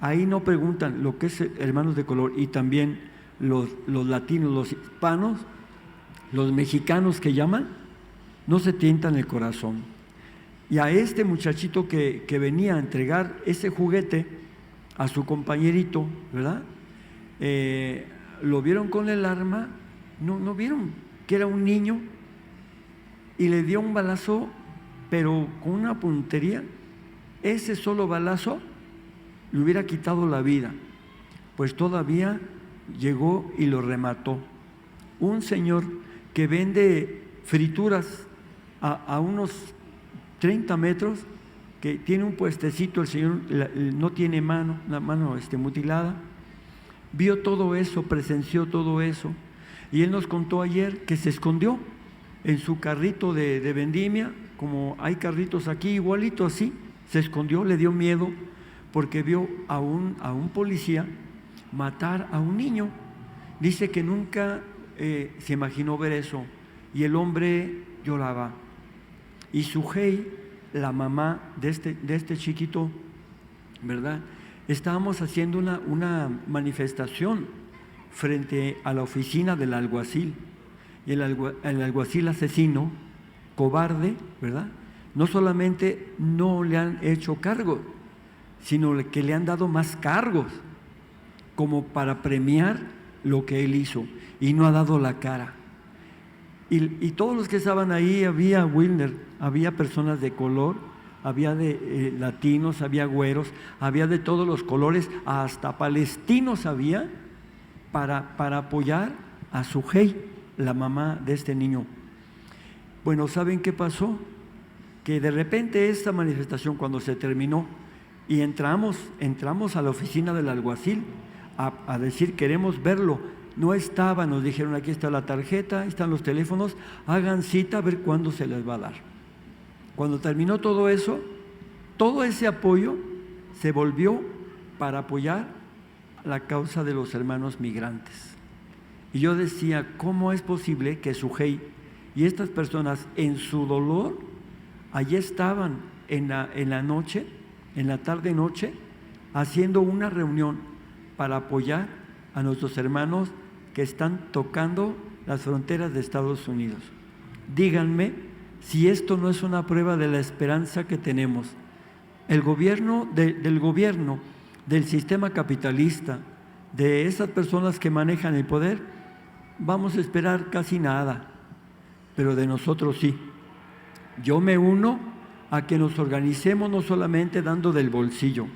Ahí no preguntan lo que es hermanos de color, y también los latinos, los hispanos, los mexicanos que llaman, no se tientan el corazón. Y a este muchachito que venía a entregar ese juguete a su compañerito, ¿verdad? Lo vieron con el arma, no vieron que era un niño, y le dio un balazo, pero con una puntería. Ese solo balazo le hubiera quitado la vida, pues todavía llegó y lo remató. Un señor que vende frituras a unos 30 metros, que tiene un puestecito, el señor no tiene mano, la mano mutilada, vio todo eso, presenció todo eso, y él nos contó ayer que se escondió en su carrito de vendimia, como hay carritos aquí, igualito así, se escondió, le dio miedo, porque vio a un policía matar a un niño. Dice que nunca se imaginó ver eso, y el hombre lloraba. Y Sujei, la mamá de este chiquito, ¿verdad? Estábamos haciendo una manifestación frente a la oficina del alguacil, y el alguacil asesino, cobarde, ¿verdad? No solamente no le han hecho cargo, sino que le han dado más cargos, como para premiar lo que él hizo, y no ha dado la cara. Y todos los que estaban ahí, había Wilner, había personas de color, había de latinos, había güeros, había de todos los colores, hasta palestinos había, para apoyar a Sujei, la mamá de este niño. Bueno, ¿saben qué pasó? Que de repente esta manifestación, cuando se terminó y entramos a la oficina del alguacil a decir queremos verlo, no estaba, nos dijeron aquí está la tarjeta, ahí están los teléfonos, hagan cita a ver cuándo se les va a dar. Cuando terminó todo eso, todo ese apoyo se volvió para apoyar la causa de los hermanos migrantes. Y yo decía, ¿cómo es posible que Sujei y estas personas en su dolor allí estaban en la noche, en la tarde-noche, haciendo una reunión para apoyar a nuestros hermanos que están tocando las fronteras de Estados Unidos? Díganme si esto no es una prueba de la esperanza que tenemos. El gobierno, del sistema capitalista, de esas personas que manejan el poder, vamos a esperar casi nada, pero de nosotros sí. Yo me uno a que nos organicemos, no solamente dando del bolsillo.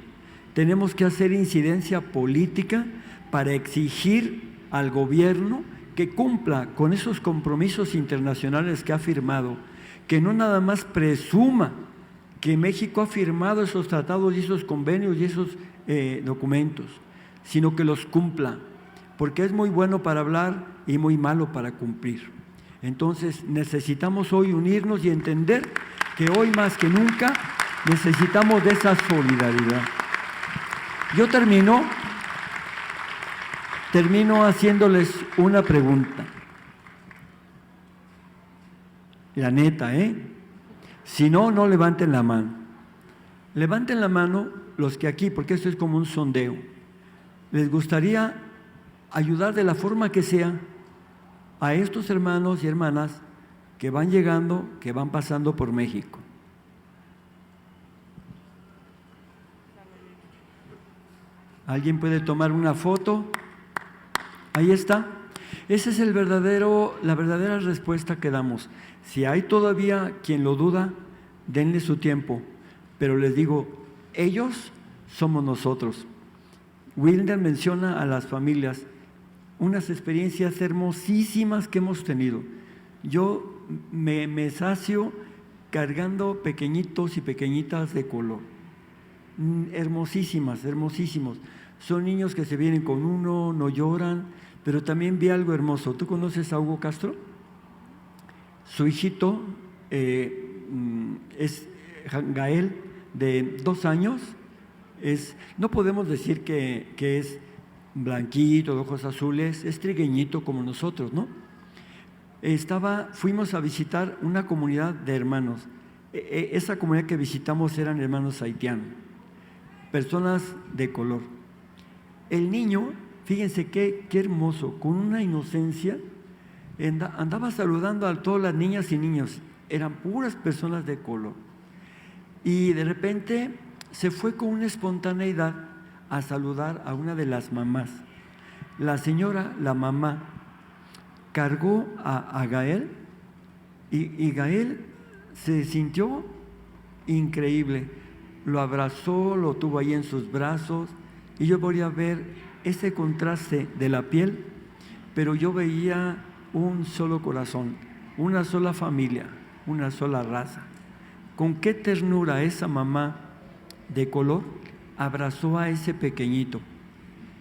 Tenemos que hacer incidencia política para exigir al gobierno que cumpla con esos compromisos internacionales que ha firmado, que no nada más presuma que México ha firmado esos tratados y esos convenios y esos documentos, sino que los cumpla, porque es muy bueno para hablar y muy malo para cumplir. Entonces necesitamos hoy unirnos y entender que hoy más que nunca necesitamos de esa solidaridad. Yo termino haciéndoles una pregunta. La neta, Si no, no levanten la mano. Levanten la mano los que aquí, porque esto es como un sondeo, les gustaría ayudar de la forma que sea a estos hermanos y hermanas que van llegando, que van pasando por México. ¿Alguien puede tomar una foto? Ahí está. Esa es la verdadera respuesta que damos. Si hay todavía quien lo duda, denle su tiempo. Pero les digo, ellos somos nosotros. Wilder menciona a las familias unas experiencias hermosísimas que hemos tenido. Yo me sacio cargando pequeñitos y pequeñitas de color. Hermosísimas, hermosísimos. Son niños que se vienen con uno, no lloran, pero también vi algo hermoso. ¿Tú conoces a Hugo Castro? Su hijito es Gael, de 2 años. No podemos decir que es blanquito, de ojos azules, es trigueñito como nosotros, ¿no? Fuimos a visitar una comunidad de hermanos. Esa comunidad que visitamos eran hermanos haitianos, personas de color. El niño, fíjense qué hermoso, con una inocencia, andaba saludando a todas las niñas y niños, eran puras personas de color. Y de repente se fue con una espontaneidad a saludar a una de las mamás. La señora, la mamá, cargó a Gael y Gael se sintió increíble. Lo abrazó, lo tuvo ahí en sus brazos y yo podía ver ese contraste de la piel, pero yo veía un solo corazón, una sola familia, una sola raza. Con qué ternura esa mamá de color abrazó a ese pequeñito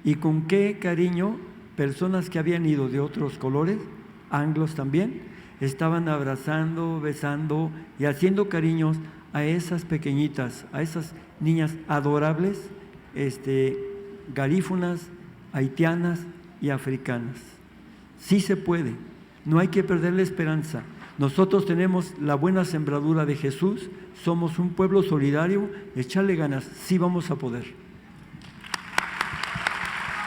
y con qué cariño personas que habían ido de otros colores, anglos también, estaban abrazando, besando y haciendo cariños a esas pequeñitas, a esas niñas adorables garífunas, haitianas y africanas. Sí se puede, no hay que perder la esperanza. Nosotros tenemos la buena sembradura de Jesús, somos un pueblo solidario, echarle ganas, sí vamos a poder.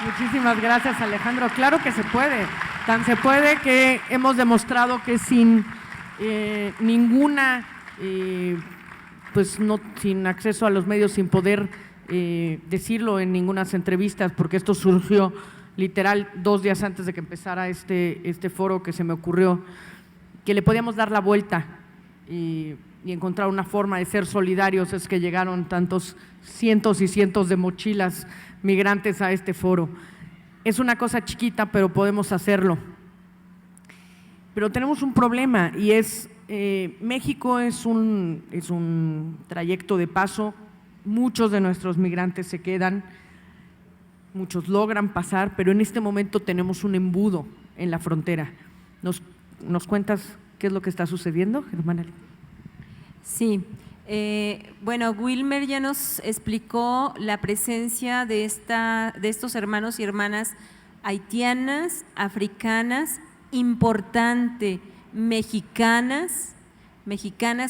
Muchísimas gracias, Alejandro. Claro que se puede, tan se puede que hemos demostrado que sin ninguna, sin acceso a los medios, sin poder decirlo en ninguna entrevistas, porque esto surgió literal 2 días antes de que empezara este foro, que se me ocurrió que le podíamos dar la vuelta y encontrar una forma de ser solidarios. Es que llegaron tantos cientos y cientos de mochilas migrantes a este foro. Es una cosa chiquita, pero podemos hacerlo. Pero tenemos un problema, y es México es un trayecto de paso. Muchos de nuestros migrantes se quedan, muchos logran pasar, pero en este momento tenemos un embudo en la frontera. ¿Nos cuentas qué es lo que está sucediendo, Germana? Sí, bueno, Wilmer ya nos explicó la presencia de estos hermanos y hermanas haitianas, africanas, importante, mexicanas,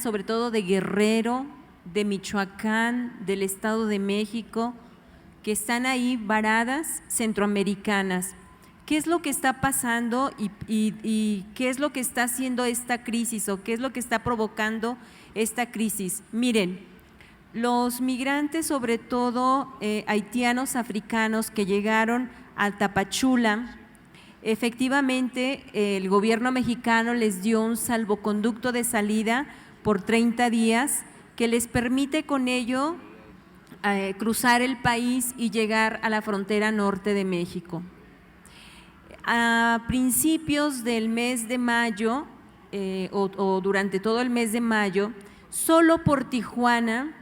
sobre todo de Guerrero, de Michoacán, del Estado de México, que están ahí varadas, centroamericanas. ¿Qué es lo que está pasando y qué es lo que está haciendo esta crisis, o qué es lo que está provocando esta crisis? Miren, los migrantes, sobre todo haitianos, africanos, que llegaron a Tapachula, efectivamente el gobierno mexicano les dio un salvoconducto de salida por 30 días que les permite con ello cruzar el país y llegar a la frontera norte de México. A principios del mes de mayo o durante todo el mes de mayo, solo por Tijuana,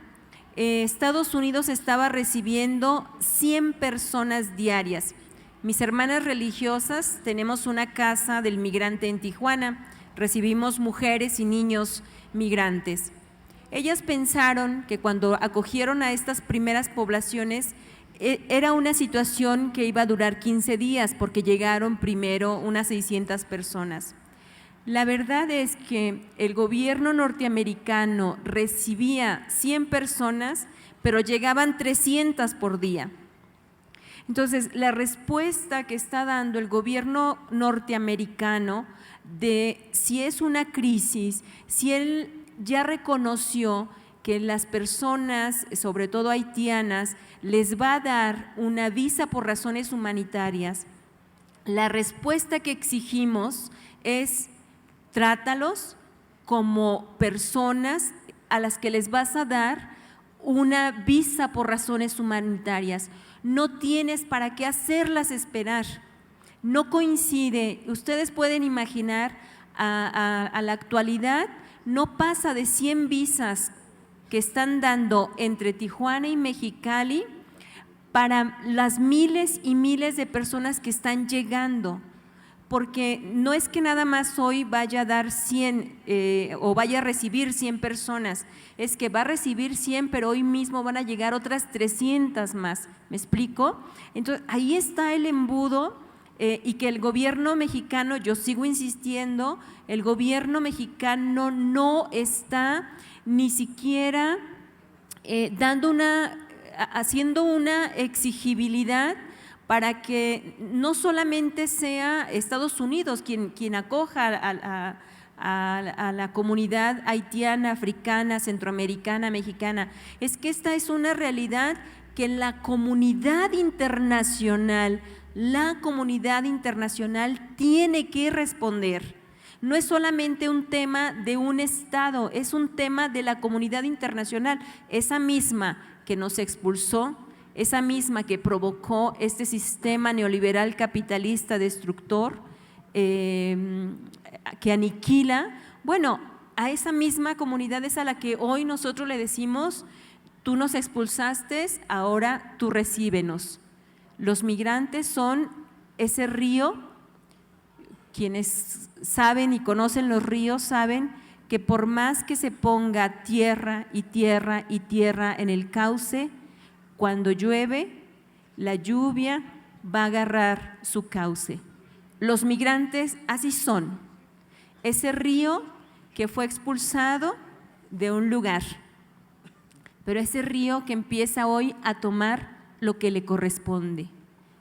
Estados Unidos estaba recibiendo 100 personas diarias. Mis hermanas religiosas tenemos una casa del migrante en Tijuana, recibimos mujeres y niños migrantes. Ellas pensaron que cuando acogieron a estas primeras poblaciones era una situación que iba a durar 15 días, porque llegaron primero unas 600 personas. La verdad es que el gobierno norteamericano recibía 100 personas, pero llegaban 300 por día. Entonces, la respuesta que está dando el gobierno norteamericano de si es una crisis, si él ya reconoció que las personas, sobre todo haitianas, les va a dar una visa por razones humanitarias, la respuesta que exigimos es: trátalos como personas a las que les vas a dar una visa por razones humanitarias. No tienes para qué hacerlas esperar. No coincide, ustedes pueden imaginar, a la actualidad no pasa de 100 visas que están dando entre Tijuana y Mexicali para las miles y miles de personas que están llegando, porque no es que nada más hoy vaya a dar 100 o vaya a recibir 100 personas, es que va a recibir 100, pero hoy mismo van a llegar otras 300 más. ¿Me explico? Entonces, ahí está el embudo. Y que el gobierno mexicano, yo sigo insistiendo, el gobierno mexicano no está ni siquiera haciendo una exigibilidad para que no solamente sea Estados Unidos quien acoja a la comunidad haitiana, africana, centroamericana, mexicana. Es que esta es una realidad que la comunidad internacional tiene que responder. No es solamente un tema de un Estado, es un tema de la comunidad internacional, esa misma que nos expulsó, esa misma que provocó este sistema neoliberal capitalista destructor que aniquila. Bueno, a esa misma comunidad es a la que hoy nosotros le decimos: tú nos expulsaste, ahora tú recíbenos. Los migrantes son ese río. Quienes saben y conocen los ríos saben que por más que se ponga tierra y tierra y tierra en el cauce, Cuando llueve, la lluvia va a agarrar su cauce. Los migrantes así son. Ese río que fue expulsado de un lugar, pero ese río que empieza hoy a tomar lo que le corresponde.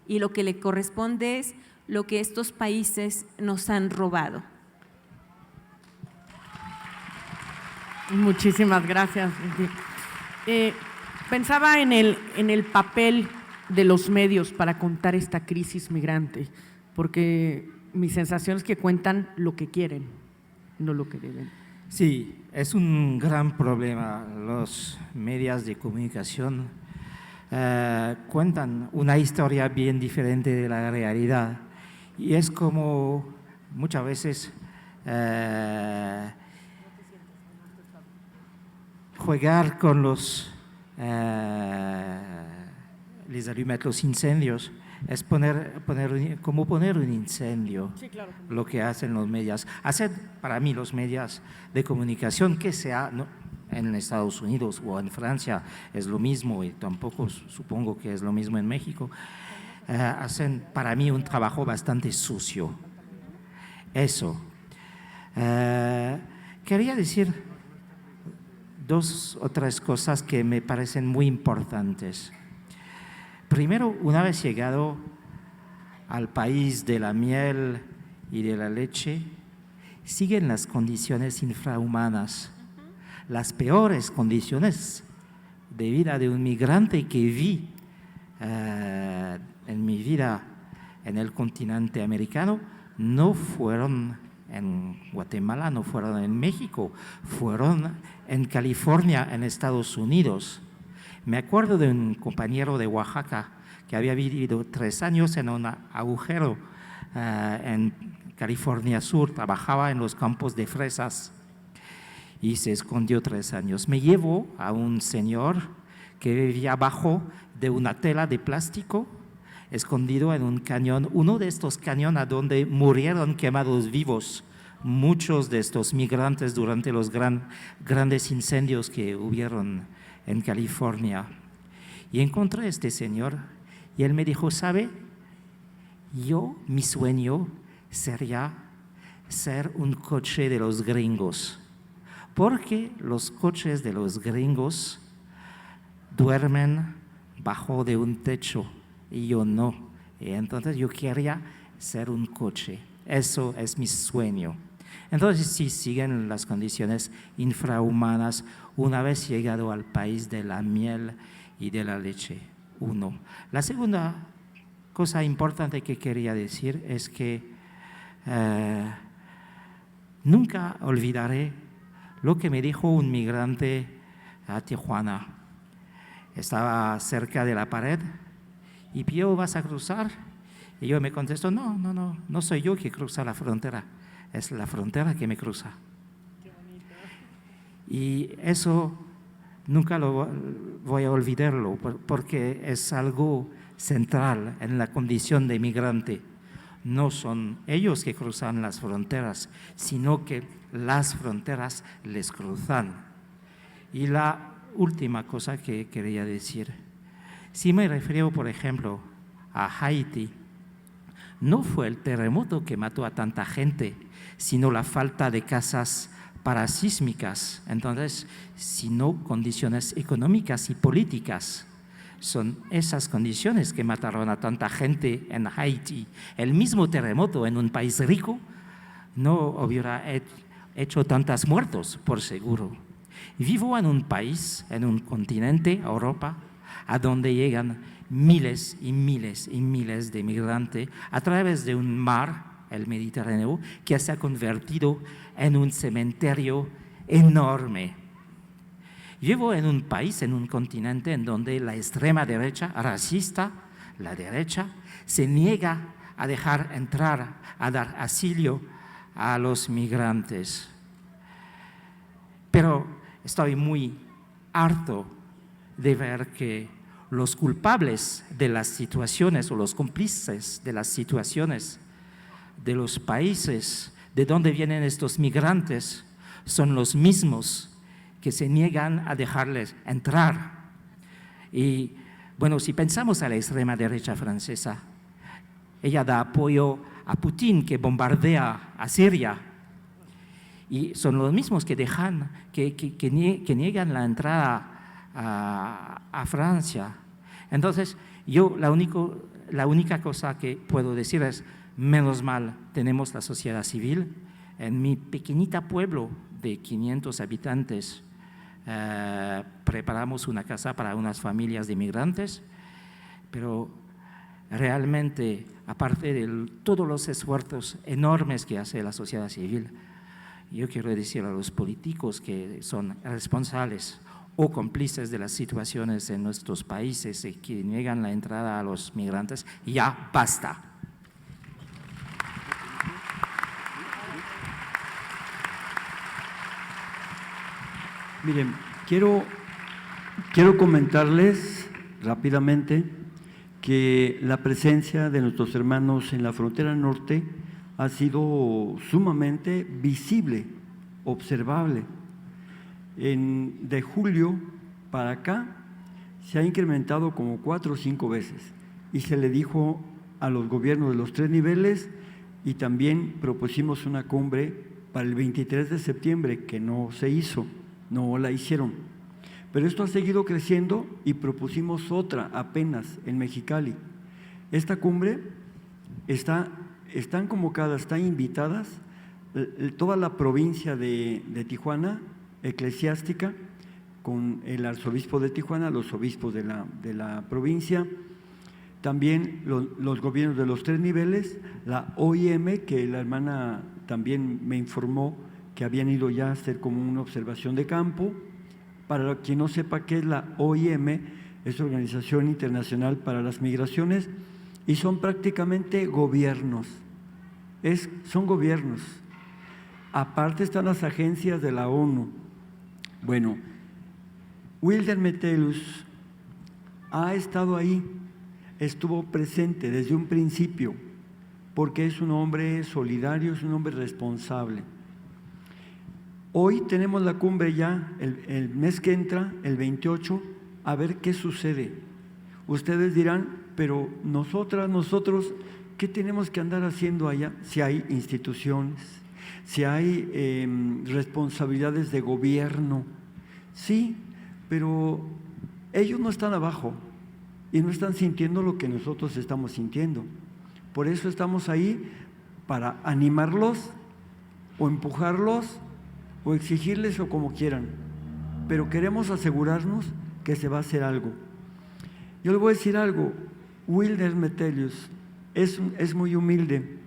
Y lo que le corresponde es lo que estos países nos han robado. Muchísimas gracias. Pensaba en el papel de los medios para contar esta crisis migrante, porque mi sensación es que cuentan lo que quieren, no lo que deben. Sí, es un gran problema. Los medios de comunicación cuentan una historia bien diferente de la realidad y es como muchas veces jugar con los les allumettes, los incendios, es como poner un incendio, Sí, claro. lo que hacen los medios. Hacen para mí los medios de comunicación, que sea en Estados Unidos o en Francia, es lo mismo y tampoco supongo que es lo mismo en México, hacen para mí un trabajo bastante sucio. Eso. Quería decir dos o tres cosas que me parecen muy importantes. Primero, una vez llegado al país de la miel y de la leche, siguen las condiciones infrahumanas, las peores condiciones de vida de un migrante que vi en mi vida en el continente americano, no fueron en Guatemala, no fueron en México, fueron en California, en Estados Unidos. Me acuerdo de un compañero de Oaxaca que había vivido 3 años en un agujero en California Sur, trabajaba en los campos de fresas y se escondió 3 años. Me llevó a un señor que vivía abajo de una tela de plástico, escondido en un cañón, uno de estos cañones a donde murieron quemados vivos muchos de estos migrantes durante los grandes incendios que hubieron en California. Y encontré a este señor y él me dijo, ¿sabe? Mi sueño sería ser un coche de los gringos, porque los coches de los gringos duermen bajo de un techo y yo no. Y entonces yo quería ser un coche. Eso es mi sueño. Entonces sí, siguen las condiciones infrahumanas una vez llegado al país de la miel y de la leche. Uno. La segunda cosa importante que quería decir es que nunca olvidaré lo que me dijo un migrante a Tijuana. Estaba cerca de la pared y Pío, ¿vas a cruzar? Y yo me contesto, no soy yo que cruza la frontera, es la frontera que me cruza. Qué bonito. Y eso nunca lo voy a olvidarlo, porque es algo central en la condición de migrante. No son ellos que cruzan las fronteras, sino que las fronteras les cruzan. Y la última cosa que quería decir, si me refiero, por ejemplo, a Haití, no fue el terremoto que mató a tanta gente, sino la falta de casas parasísmicas. Entonces, sino condiciones económicas y políticas. Son esas condiciones que mataron a tanta gente en Haití. El mismo terremoto en un país rico no hubiera hecho tantos muertos, por seguro. Vivo en un país, en un continente, Europa, a donde llegan miles y miles y miles de migrantes a través de un mar, el Mediterráneo, que se ha convertido en un cementerio enorme. Vivo en un país, en un continente en donde la extrema derecha racista, la derecha, se niega a dejar entrar, a dar asilo a los migrantes. Pero estoy muy harto de ver que los culpables de las situaciones o los cómplices de las situaciones de los países de donde vienen estos migrantes son los mismos que se niegan a dejarles entrar. Y Bueno, si pensamos a la extrema derecha francesa, ella da apoyo a Putin, que bombardea a Siria, y son los mismos que dejan, que niegan la entrada a Francia. Entonces, yo la única cosa que puedo decir es, menos mal, tenemos la sociedad civil. En mi pequeñita pueblo de 500 habitantes, preparamos una casa para unas familias de inmigrantes, pero realmente, aparte de todos los esfuerzos enormes que hace la sociedad civil, yo quiero decir a los políticos que son responsables o cómplices de las situaciones en nuestros países y que niegan la entrada a los migrantes, ya basta. Miren, quiero comentarles rápidamente que la presencia de nuestros hermanos en la frontera norte ha sido sumamente visible, observable. De julio para acá se ha incrementado como 4 o 5 veces y se le dijo a los gobiernos de los 3 niveles y también propusimos una cumbre para el 23 de septiembre que no se hizo, no la hicieron. Pero esto ha seguido creciendo y propusimos otra apenas en Mexicali. Esta cumbre están convocadas, están invitadas toda la provincia de Tijuana, eclesiástica, con el arzobispo de Tijuana, los obispos de la provincia, también los gobiernos de los 3 niveles, la OIM, que la hermana también me informó que habían ido ya a hacer como una observación de campo. Para quien no sepa qué es la OIM, es Organización Internacional para las Migraciones, y son prácticamente gobiernos, son gobiernos. Aparte están las agencias de la ONU. Bueno, Wilder Metellus ha estado ahí, estuvo presente desde un principio, porque es un hombre solidario, es un hombre responsable. Hoy tenemos la cumbre ya, el mes que entra, el 28, a ver qué sucede. Ustedes dirán, pero nosotros, ¿qué tenemos que andar haciendo allá? Si hay instituciones, si hay responsabilidades de gobierno, sí, pero ellos no están abajo y no están sintiendo lo que nosotros estamos sintiendo. Por eso estamos ahí para animarlos o empujarlos o exigirles o como quieran, pero queremos asegurarnos que se va a hacer algo. Yo le voy a decir algo, Wilder Metellus es muy humilde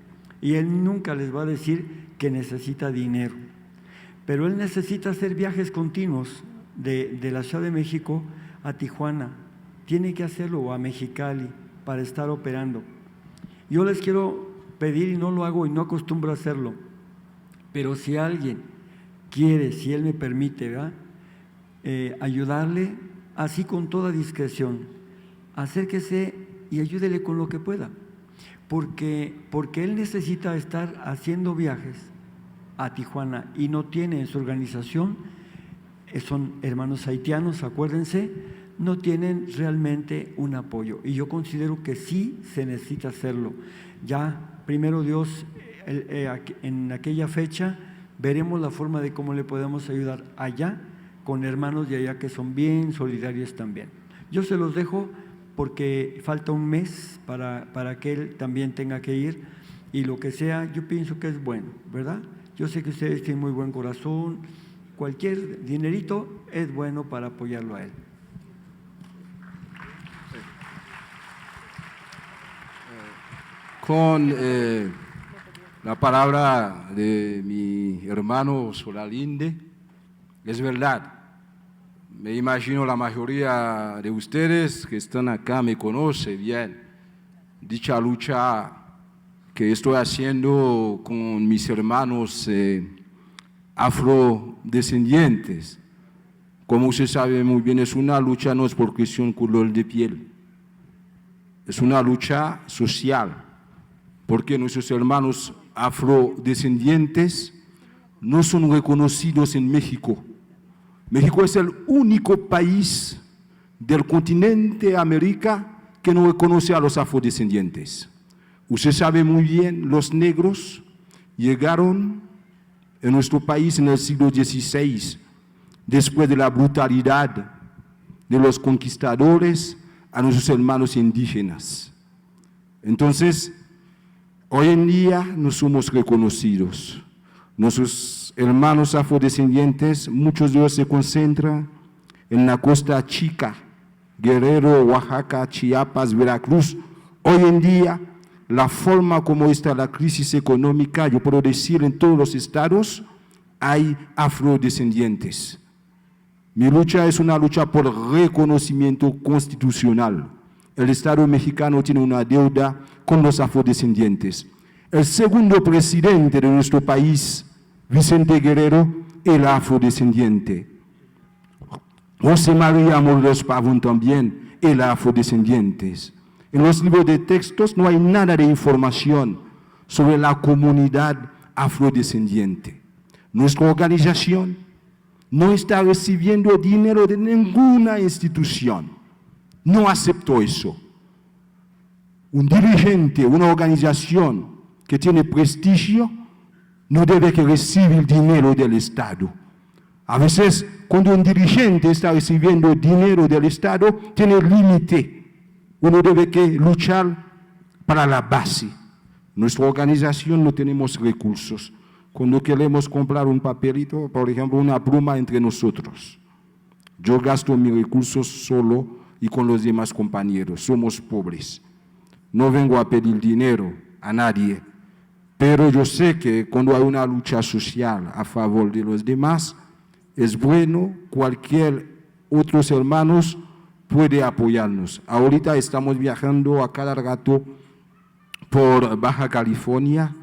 y él nunca les va a decir que necesita dinero, pero él necesita hacer viajes continuos de la Ciudad de México a Tijuana, tiene que hacerlo, o a Mexicali, para estar operando. Yo les quiero pedir, y no lo hago y no acostumbro a hacerlo, pero si alguien quiere, si él me permite, ¿verdad? Ayudarle, así con toda discreción, acérquese y ayúdele con lo que pueda, porque él necesita estar haciendo viajes a Tijuana y no tiene en su organización, son hermanos haitianos, acuérdense, no tienen realmente un apoyo y yo considero que sí se necesita hacerlo. Ya, primero Dios, en aquella fecha veremos la forma de cómo le podemos ayudar allá con hermanos de allá que son bien solidarios también. Yo se los dejo porque falta un mes para que él también tenga que ir y lo que sea, yo pienso que es bueno, ¿verdad? Yo sé que ustedes tienen muy buen corazón, cualquier dinerito es bueno para apoyarlo a él. Con la palabra de mi hermano Solalinde, es verdad, me imagino la mayoría de ustedes que están acá me conoce bien, dicha lucha que estoy haciendo con mis hermanos afrodescendientes. Como usted sabe muy bien, es una lucha, no es por cuestión color de piel, es una lucha social, porque nuestros hermanos afrodescendientes no son reconocidos en México. México es el único país del continente América que no reconoce a los afrodescendientes. Usted sabe muy bien, los negros llegaron en nuestro país en el siglo XVI, después de la brutalidad de los conquistadores a nuestros hermanos indígenas. Entonces, hoy en día no somos reconocidos. Nuestros hermanos afrodescendientes, muchos de ellos se concentran en la Costa Chica, Guerrero, Oaxaca, Chiapas, Veracruz. Hoy en día, la forma como está la crisis económica, yo puedo decir en todos los estados, hay afrodescendientes. Mi lucha es una lucha por reconocimiento constitucional. El Estado mexicano tiene una deuda con los afrodescendientes. El segundo presidente de nuestro país, Vicente Guerrero, era afrodescendiente. José María Morelos Pavón también era afrodescendiente. En los libros de textos no hay nada de información sobre la comunidad afrodescendiente. Nuestra organización no está recibiendo dinero de ninguna institución. No acepto eso. Un dirigente, una organización que tiene prestigio, no debe que recibir dinero del Estado. A veces, cuando un dirigente está recibiendo dinero del Estado, tiene límite. Uno debe que luchar para la base. Nuestra organización no tenemos recursos. Cuando queremos comprar un papelito, por ejemplo, una pluma entre nosotros, yo gasto mis recursos solo y con los demás compañeros. Somos pobres. No vengo a pedir dinero a nadie, pero yo sé que cuando hay una lucha social a favor de los demás, es bueno, cualquier otros hermanos puede apoyarnos. Ahorita estamos viajando a cada rato por Baja California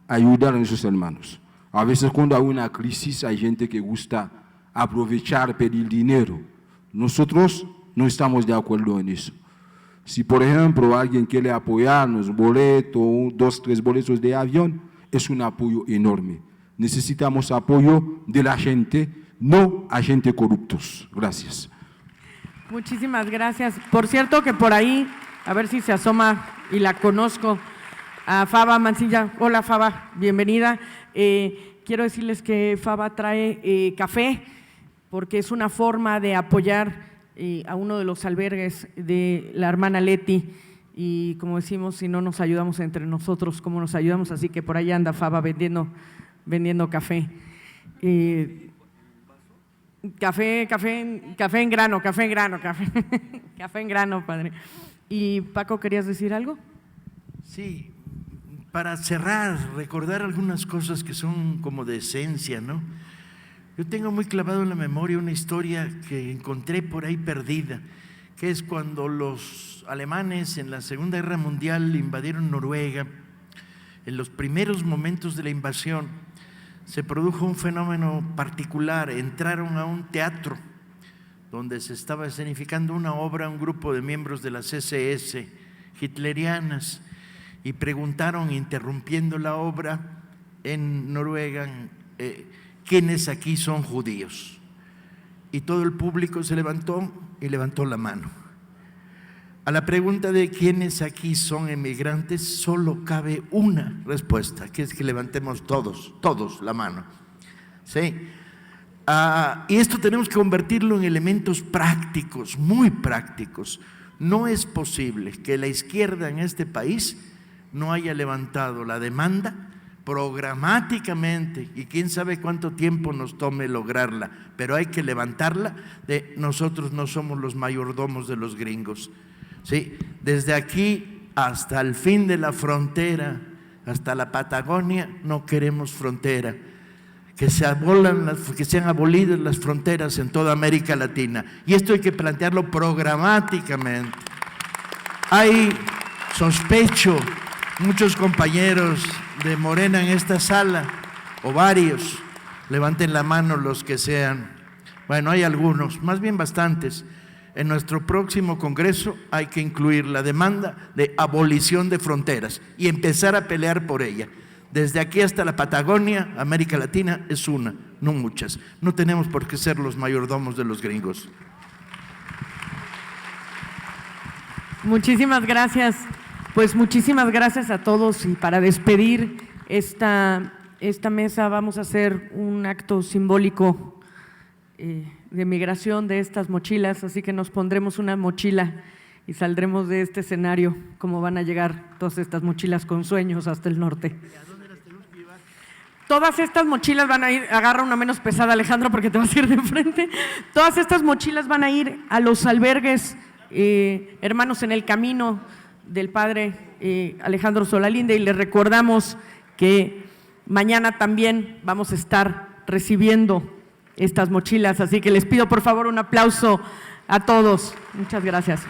a ayudar a nuestros hermanos. A veces cuando hay una crisis hay gente que gusta aprovechar, pedir dinero. Nosotros no estamos de acuerdo en eso. Si por ejemplo alguien quiere apoyarnos, boleto, 2, 3 boletos de avión, es un apoyo enorme. Necesitamos apoyo de la gente, no agentes corruptos. Gracias. Muchísimas gracias. Por cierto que por ahí, a ver si se asoma y la conozco, a Faba Mancilla. Hola Faba, bienvenida. Quiero decirles que Faba trae café porque es una forma de apoyar a uno de los albergues de la hermana Leti y como decimos, si no nos ayudamos entre nosotros, ¿cómo nos ayudamos? Así que por ahí anda Faba vendiendo café. Café en grano, café en grano, padre. Y Paco, ¿querías decir algo? Sí, para cerrar, recordar algunas cosas que son como de esencia, ¿no? Yo tengo muy clavado en la memoria una historia que encontré por ahí perdida, que es cuando los alemanes en la Segunda Guerra Mundial invadieron Noruega. En los primeros momentos de la invasión se produjo un fenómeno particular. Entraron a un teatro donde se estaba escenificando una obra, un grupo de miembros de las SS hitlerianas, y preguntaron, interrumpiendo la obra en Noruega, ¿quiénes aquí son judíos? Y todo el público se levantó y levantó la mano. A la pregunta de quiénes aquí son emigrantes, solo cabe una respuesta, que es que levantemos todos la mano. ¿Sí? Y esto tenemos que convertirlo en elementos prácticos, muy prácticos. No es posible que la izquierda en este país no haya levantado la demanda programáticamente, y quién sabe cuánto tiempo nos tome lograrla, pero hay que levantarla. Nosotros no somos los mayordomos de los gringos. ¿Sí? Desde aquí hasta el fin de la frontera, hasta la Patagonia, no queremos frontera. Que sean abolidas las fronteras en toda América Latina. Y esto hay que plantearlo programáticamente. Hay, sospecho, muchos compañeros de Morena en esta sala, o varios, levanten la mano los que sean. Bueno, hay algunos, más bien bastantes. En nuestro próximo congreso hay que incluir la demanda de abolición de fronteras y empezar a pelear por ella. Desde aquí hasta la Patagonia, América Latina es una, no muchas. No tenemos por qué ser los mayordomos de los gringos. Muchísimas gracias. Pues muchísimas gracias a todos, y para despedir esta mesa vamos a hacer un acto simbólico de migración de estas mochilas, así que nos pondremos una mochila y saldremos de este escenario, como van a llegar todas estas mochilas con sueños hasta el norte. Todas estas mochilas van a ir, agarra una menos pesada, Alejandro, porque te vas a ir de frente. Todas estas mochilas van a ir a los albergues Hermanos en el Camino del padre Alejandro Solalinde, y les recordamos que mañana también vamos a estar recibiendo estas mochilas, así que les pido por favor un aplauso a todos. Muchas gracias.